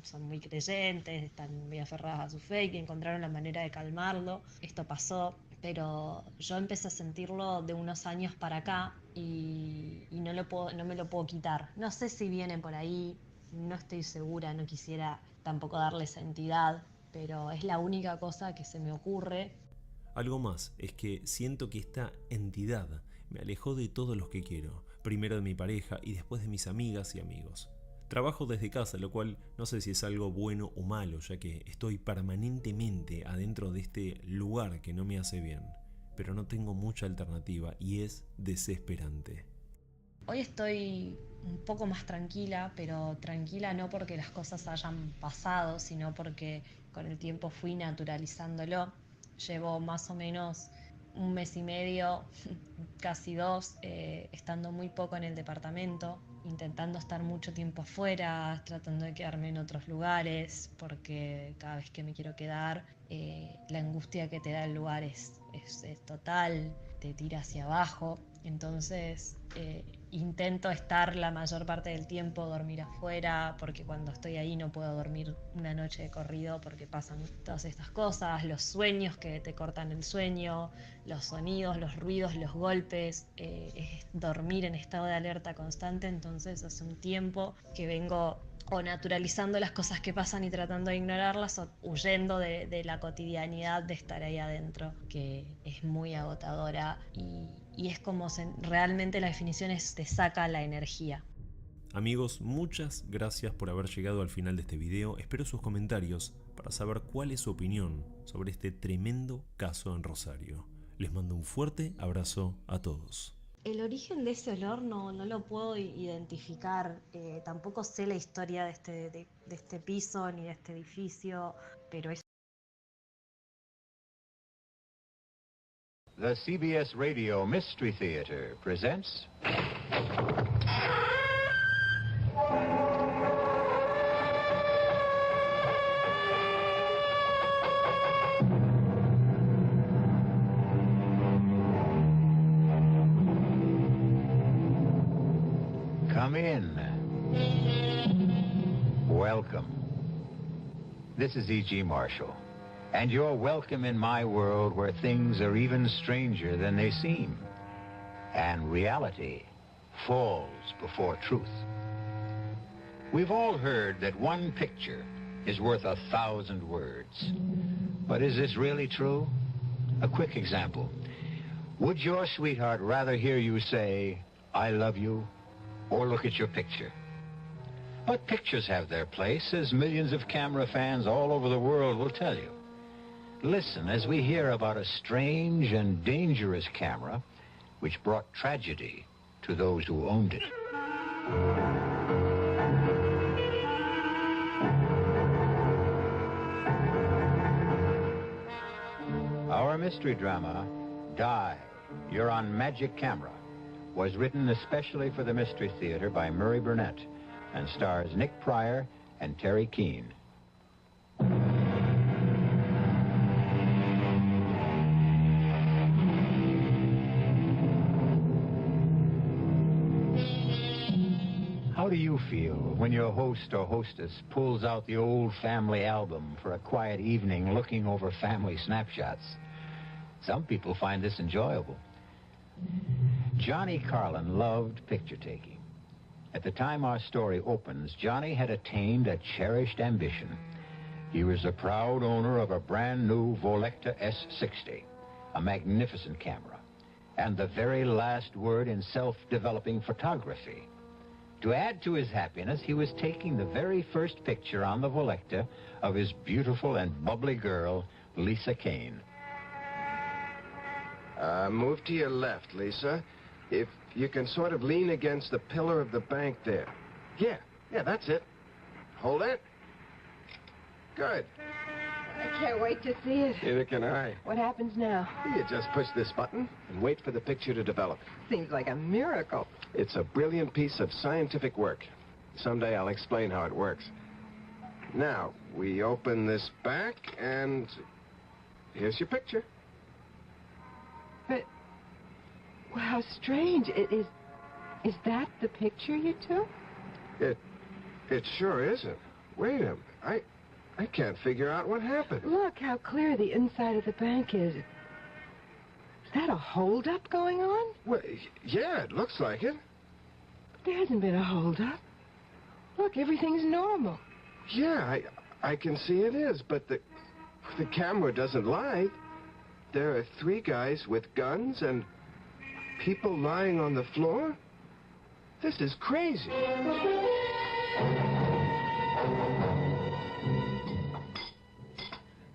son muy creyentes, están muy aferradas a su fe y que encontraron la manera de calmarlo. Esto pasó, pero yo empecé a sentirlo de unos años para acá y no me lo puedo quitar. No sé si viene por ahí, no estoy segura, no quisiera tampoco darle esa entidad, pero es la única cosa que se me ocurre. Algo más es que siento que esta entidad me alejó de todos los que quiero, primero de mi pareja y después de mis amigas y amigos. Trabajo desde casa, lo cual no sé si es algo bueno o malo, ya que estoy permanentemente adentro de este lugar que no me hace bien, pero no tengo mucha alternativa y es desesperante. Hoy estoy un poco más tranquila, pero tranquila no porque las cosas hayan pasado, sino porque con el tiempo fui naturalizándolo. Llevo más o menos 1 mes y medio, casi 2, estando muy poco en el departamento, intentando estar mucho tiempo afuera, tratando de quedarme en otros lugares, porque cada vez que me quiero quedar, la angustia que te da el lugar es total, te tira hacia abajo. Entonces intento estar la mayor parte del tiempo, dormir afuera, porque cuando estoy ahí no puedo dormir una noche de corrido porque pasan todas estas cosas, los sueños que te cortan el sueño, los sonidos, los ruidos, los golpes, es dormir en estado de alerta constante. Entonces hace un tiempo que vengo o naturalizando las cosas que pasan y tratando de ignorarlas, o huyendo de la cotidianidad de estar ahí adentro, que es muy agotadora y es como realmente la definición es te saca la energía. Amigos, muchas gracias por haber llegado al final de este video. Espero sus comentarios para saber cuál es su opinión sobre este tremendo caso en Rosario. Les mando un fuerte abrazo a todos. El origen de ese olor no lo puedo identificar, tampoco sé la historia de este piso ni de este edificio, pero es... The CBS Radio Mystery Theater presents... Come in. Welcome. This is E.G. Marshall, and you're welcome in my world where things are even stranger than they seem, and reality falls before truth. We've all heard that one picture is worth 1,000 words. But is this really true? A quick example. Would your sweetheart rather hear you say, "I love you," or look at your picture? But pictures have their place, as millions of camera fans all over the world will tell you. Listen as we hear about a strange and dangerous camera which brought tragedy to those who owned it. Our mystery drama, Die, You're on Magic Camera, was written especially for the Mystery Theater by Murray Burnett and stars Nick Pryor and Terry Keane. How do you feel when your host or hostess pulls out the old family album for a quiet evening looking over family snapshots? Some people find this enjoyable. Johnny Carlin loved picture taking. At the time our story opens, Johnny had attained a cherished ambition. He was the proud owner of a brand new Volecta S60, a magnificent camera, and the very last word in self-developing photography. To add to his happiness, he was taking the very first picture on the Volecta of his beautiful and bubbly girl, Lisa Kane. Move to your left, Lisa. If you can sort of lean against the pillar of the bank there. Yeah, that's it. Hold it. Good. I can't wait to see it. Neither can I. What happens now? You just push this button and wait for the picture to develop. Seems like a miracle. It's a brilliant piece of scientific work. Someday I'll explain how it works. Now, we open this back, and here's your picture. But, well, how strange. Is that the picture you took? It sure isn't. Wait a minute. I can't figure out what happened. Look how clear the inside of the bank is. that a holdup going on? Well, yeah, it looks like it. But there hasn't been a holdup. Look, everything's normal. Yeah, I can see it is, but the camera doesn't lie. There are 3 guys with guns and people lying on the floor. This is crazy.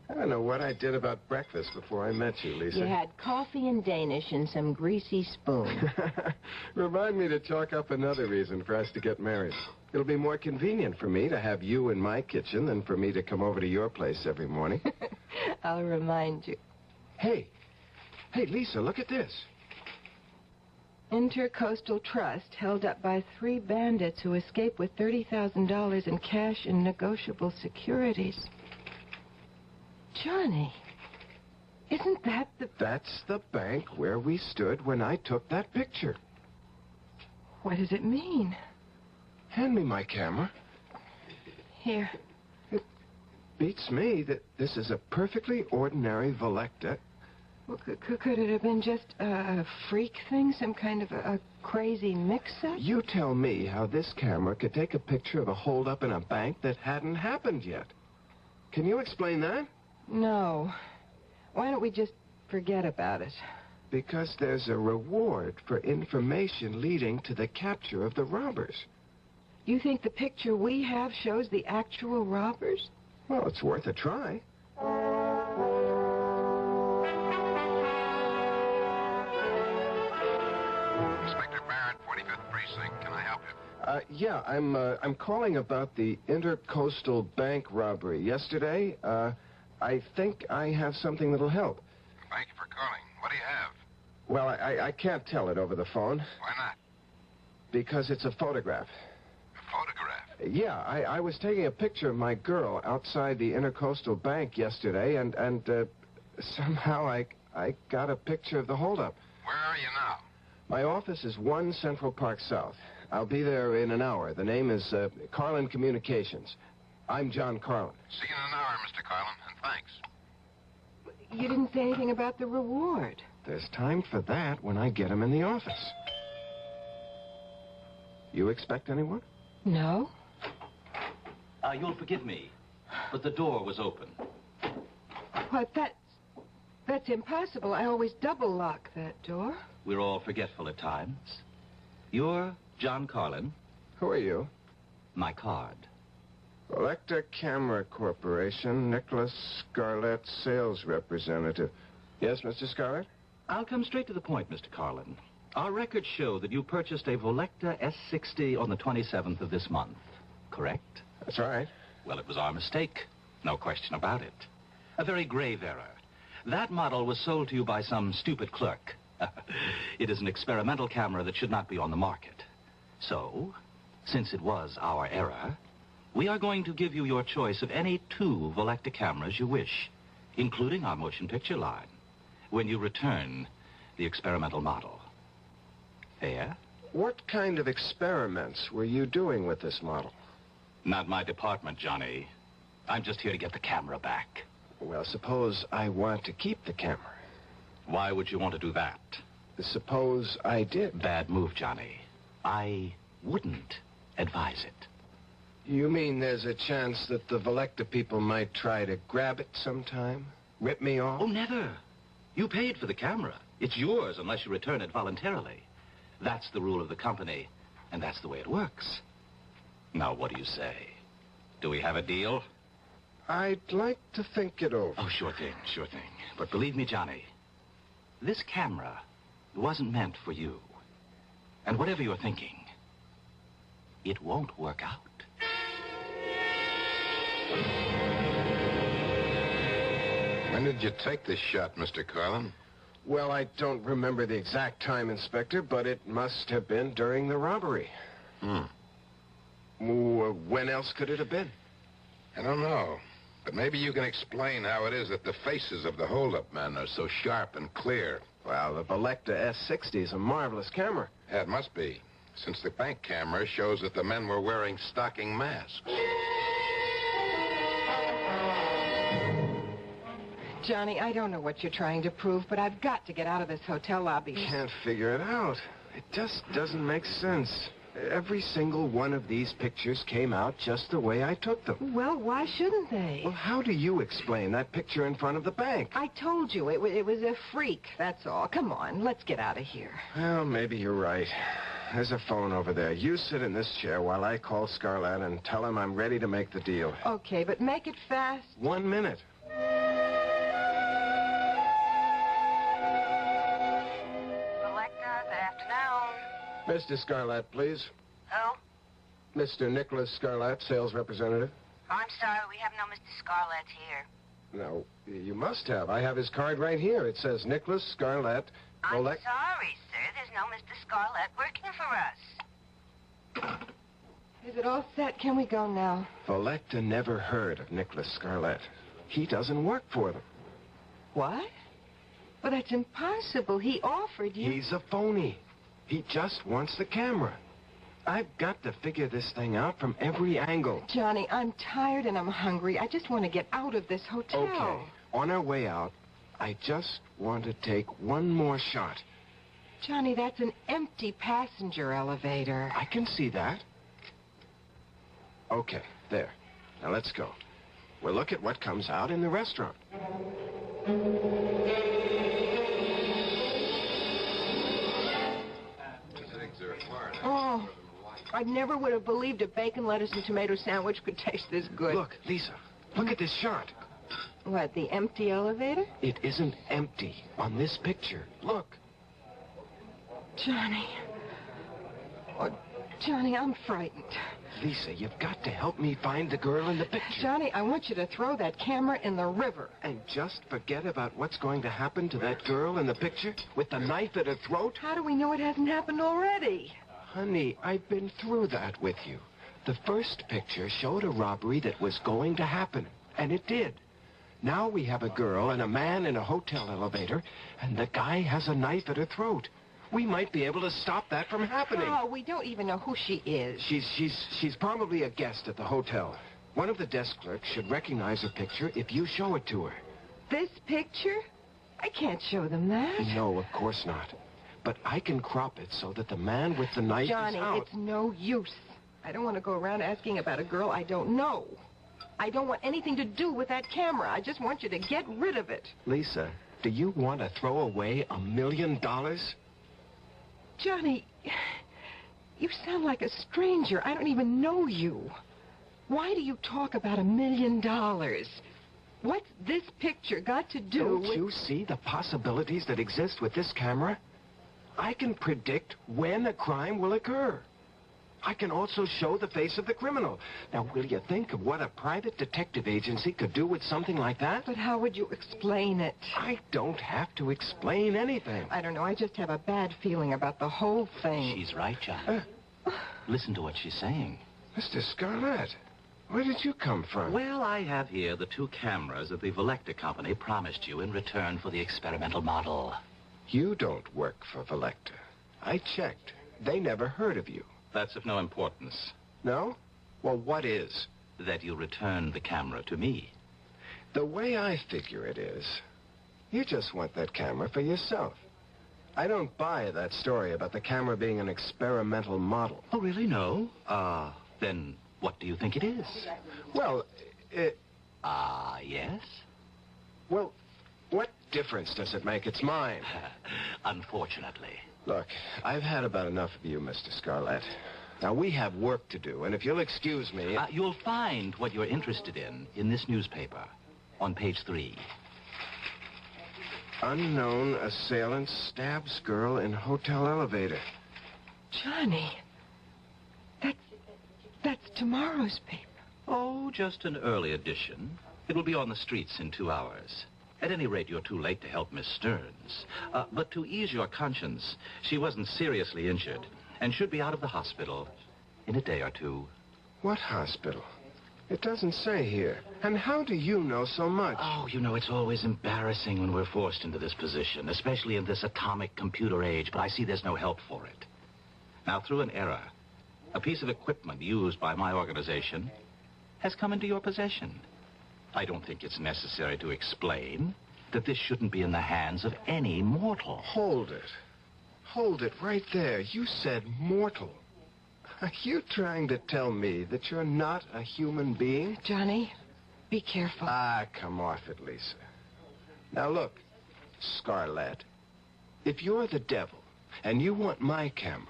I don't know what I did about breakfast before I met you, Lisa. You had coffee and Danish and some greasy spoon. Remind me to chalk up another reason for us to get married. It'll be more convenient for me to have you in my kitchen than for me to come over to your place every morning. I'll remind you. Hey, Lisa, look at this. Intercoastal Trust held up by 3 bandits who escaped with $30,000 in cash and negotiable securities. Johnny, isn't that the... That's the bank where we stood when I took that picture. What does it mean? Hand me my camera. Here. It beats me that this is a perfectly ordinary Volecta. Well, could it have been just a freak thing, some kind of a crazy mix-up? You tell me how this camera could take a picture of a holdup in a bank that hadn't happened yet. Can you explain that? No. Why don't we just forget about it? Because there's a reward for information leading to the capture of the robbers. You think the picture we have shows the actual robbers? Well, it's worth a try. Inspector Barrett, 45th Precinct. Can I help you? Yeah, I'm calling about the Intercoastal Bank robbery yesterday. I think I have something that'll help. Thank you for calling. What do you have? Well, I can't tell it over the phone. Why not? Because it's a photograph. A photograph? Yeah, I was taking a picture of my girl outside the Intercoastal Bank yesterday, and somehow I got a picture of the holdup. Where are you now? My office is 1 Central Park South. I'll be there in an hour. The name is Carlin Communications. I'm John Carlin. See you in an hour, Mr. Carlin, and thanks. You didn't say anything about the reward. There's time for that when I get him in the office. You expect anyone? No. You'll forgive me, but the door was open. What, that's impossible. I always double lock that door. We're all forgetful at times. You're John Carlin. Who are you? My card. Volecta Camera Corporation, Nicholas Scarlett, sales representative. Yes, Mr. Scarlett? I'll come straight to the point, Mr. Carlin. Our records show that you purchased a Volecta S60 on the 27th of this month, correct? That's right. Well, it was our mistake. No question about it. A very grave error. That model was sold to you by some stupid clerk. It is an experimental camera that should not be on the market. So, since it was our error, we are going to give you your choice of any 2 Volecta cameras you wish, including our motion picture line, when you return the experimental model. Fair? What kind of experiments were you doing with this model? Not my department, Johnny. I'm just here to get the camera back. Well, suppose I want to keep the camera. Why would you want to do that? Suppose I did. Bad move, Johnny. I wouldn't advise it. You mean there's a chance that the Volecta people might try to grab it sometime? Rip me off? Oh, never. You paid for the camera. It's yours unless you return it voluntarily. That's the rule of the company, and that's the way it works. Now, what do you say? Do we have a deal? I'd like to think it over. Oh, sure thing, sure thing. But believe me, Johnny, this camera wasn't meant for you. And whatever you're thinking, it won't work out. When did you take this shot, Mr. Carlin? Well, I don't remember the exact time, Inspector, but it must have been during the robbery. When else could it have been? I don't know. But maybe you can explain how it is that the faces of the holdup men are so sharp and clear. Well, the Volecta S60 is a marvelous camera. Yeah, it must be, since the bank camera shows that the men were wearing stocking masks. Johnny, I don't know what you're trying to prove, but I've got to get out of this hotel lobby. Can't figure it out. It just doesn't make sense. Every single one of these pictures came out just the way I took them. Well, why shouldn't they? Well, how do you explain that picture in front of the bank? I told you, it was a freak, that's all. Come on, let's get out of here. Well, maybe you're right. There's a phone over there. You sit in this chair while I call Scarlett and tell him I'm ready to make the deal. Okay, but make it fast. 1 minute. Selector, good afternoon. Mr. Scarlett, please. Who? Mr. Nicholas Scarlett, sales representative. Oh, I'm sorry, we have no Mr. Scarlett here. No, you must have. I have his card right here. It says Nicholas Scarlett. I'm sorry, sir. There's no Mr. Scarlett working for us. Is it all set? Can we go now? Volecta never heard of Nicholas Scarlett. He doesn't work for them. What? Well, that's impossible. He offered you... He's a phony. He just wants the camera. I've got to figure this thing out from every angle. Johnny, I'm tired and I'm hungry. I just want to get out of this hotel. Okay. On our way out, I just want to take one more shot. Johnny, that's an empty passenger elevator. I can see that. Okay, there. Now let's go. We'll look at what comes out in the restaurant. Oh, I never would have believed a bacon, lettuce, and tomato sandwich could taste this good. Look, Lisa, look at this shot. What, the empty elevator? It isn't empty on this picture. Look. Johnny. Oh, Johnny, I'm frightened. Lisa, you've got to help me find the girl in the picture. Johnny, I want you to throw that camera in the river. And just forget about what's going to happen to that girl in the picture with the knife at her throat? How do we know it hasn't happened already? Honey, I've been through that with you. The first picture showed a robbery that was going to happen, and it did. Now we have a girl and a man in a hotel elevator, and the guy has a knife at her throat. We might be able to stop that from happening. Oh, we don't even know who she is. She's probably a guest at the hotel. One of the desk clerks should recognize her picture if you show it to her. This picture? I can't show them that. No, of course not. But I can crop it so that the man with the knife Johnny, is out. it's no use. I don't want to go around asking about a girl I don't know. I don't want anything to do with that camera. I just want you to get rid of it. Lisa, do you want to throw away $1 million? Johnny, you sound like a stranger. I don't even know you. Why do you talk about $1 million? What's this picture got to do with... Don't you see the possibilities that exist with this camera? I can predict when a crime will occur. I can also show the face of the criminal. Now, will you think of what a private detective agency could do with something like that? But how would you explain it? I don't have to explain anything. I don't know. I just have a bad feeling about the whole thing. She's right, John. Listen to what she's saying. Mr. Scarlett, where did you come from? Well, I have here the 2 cameras that the Volecta company promised you in return for the experimental model. You don't work for Volecta. I checked. They never heard of you. That's of no importance. No? Well, what is? That you return the camera to me. The way I figure it is, you just want that camera for yourself. I don't buy that story about the camera being an experimental model. Oh, really? No? Then what do you think it is? Well, yes? Well, what difference does it make? It's mine. Unfortunately. Look, I've had about enough of you, Mr. Scarlett. Now, we have work to do, and if you'll excuse me... You'll find what you're interested in this newspaper, on page 3. Unknown assailant stabs girl in hotel elevator. Johnny, that's tomorrow's paper. Oh, just an early edition. It will be on the streets in 2 hours. At any rate, you're too late to help Miss Stearns. But to ease your conscience, she wasn't seriously injured and should be out of the hospital in a day or 2. What hospital? It doesn't say here. And how do you know so much? Oh, you know, it's always embarrassing when we're forced into this position, especially in this atomic computer age, but I see there's no help for it. Now, through an error, a piece of equipment used by my organization has come into your possession. I don't think it's necessary to explain. that this shouldn't be in the hands of any mortal. Hold it. Hold it right there. You said mortal. Are you trying to tell me that you're not a human being? Johnny, be careful. Ah, come off it, Lisa. Now look, Scarlett, if you're the devil and you want my camera,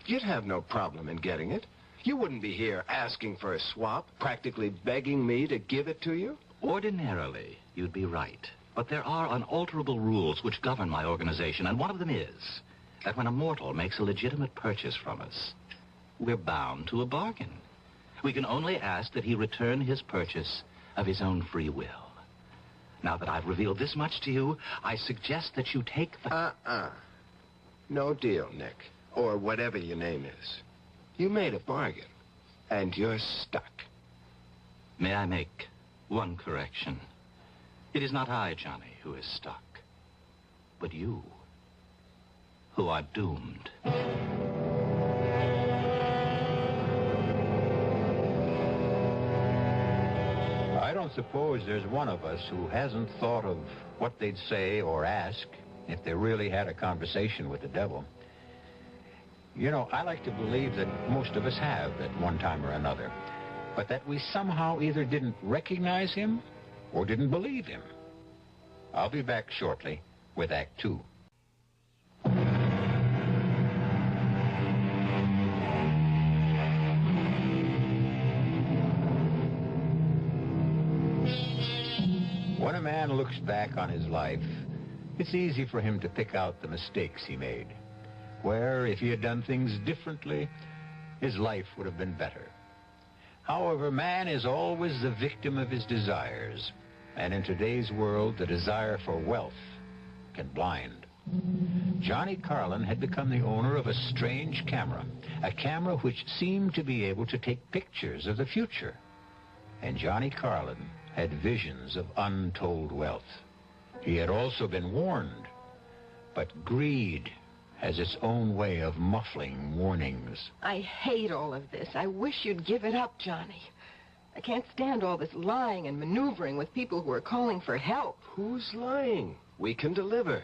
you'd have no problem in getting it. You wouldn't be here asking for a swap, practically begging me to give it to you. Ordinarily, you'd be right. But there are unalterable rules which govern my organization, and one of them is that when a mortal makes a legitimate purchase from us, we're bound to a bargain. We can only ask that he return his purchase of his own free will. Now that I've revealed this much to you, I suggest that you take the... No deal, Nick. Or whatever your name is. You made a bargain, and you're stuck. May I make one correction? It is not I, Johnny, who is stuck, but you, who are doomed. I don't suppose there's one of us who hasn't thought of what they'd say or ask if they really had a conversation with the devil. You know, I like to believe that most of us have at one time or another, but that we somehow either didn't recognize him or didn't believe him. I'll be back shortly with Act 2. When a man looks back on his life, it's easy for him to pick out the mistakes he made, where if he had done things differently, his life would have been better. However, man is always the victim of his desires, and in today's world, the desire for wealth can blind. Johnny Carlin had become the owner of a strange camera, a camera which seemed to be able to take pictures of the future. And Johnny Carlin had visions of untold wealth. He had also been warned, but greed has its own way of muffling warnings. I hate all of this. I wish you'd give it up, Johnny. I can't stand all this lying and maneuvering with people who are calling for help. Who's lying? We can deliver.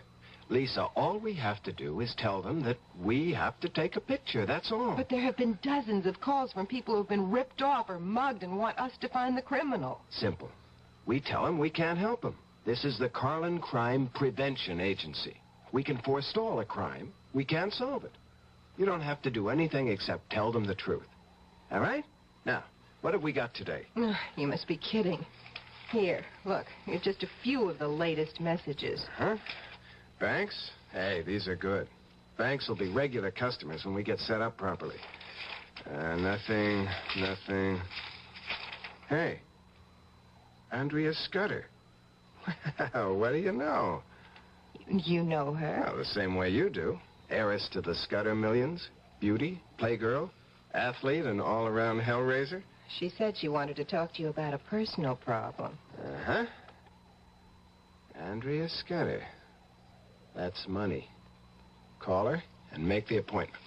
Lisa, all we have to do is tell them that we have to take a picture, that's all. But there have been dozens of calls from people who've been ripped off or mugged and want us to find the criminal. Simple. We tell them we can't help them. This is the Carlin Crime Prevention Agency. We can forestall a crime. We can't solve it. You don't have to do anything except tell them the truth. All right? Now, what have we got today? You must be kidding. Here, look. Here's just a few of the latest messages. Huh? Banks? Hey, these are good. Banks will be regular customers when we get set up properly. Nothing. Hey. Andrea Scudder. Well, what do you know? You know her? Well, the same way you do. Heiress to the Scudder millions. Beauty, playgirl, athlete, and all-around hellraiser. She said she wanted to talk to you about a personal problem. Uh-huh. Andrea Scudder. That's money. Call her and make the appointment.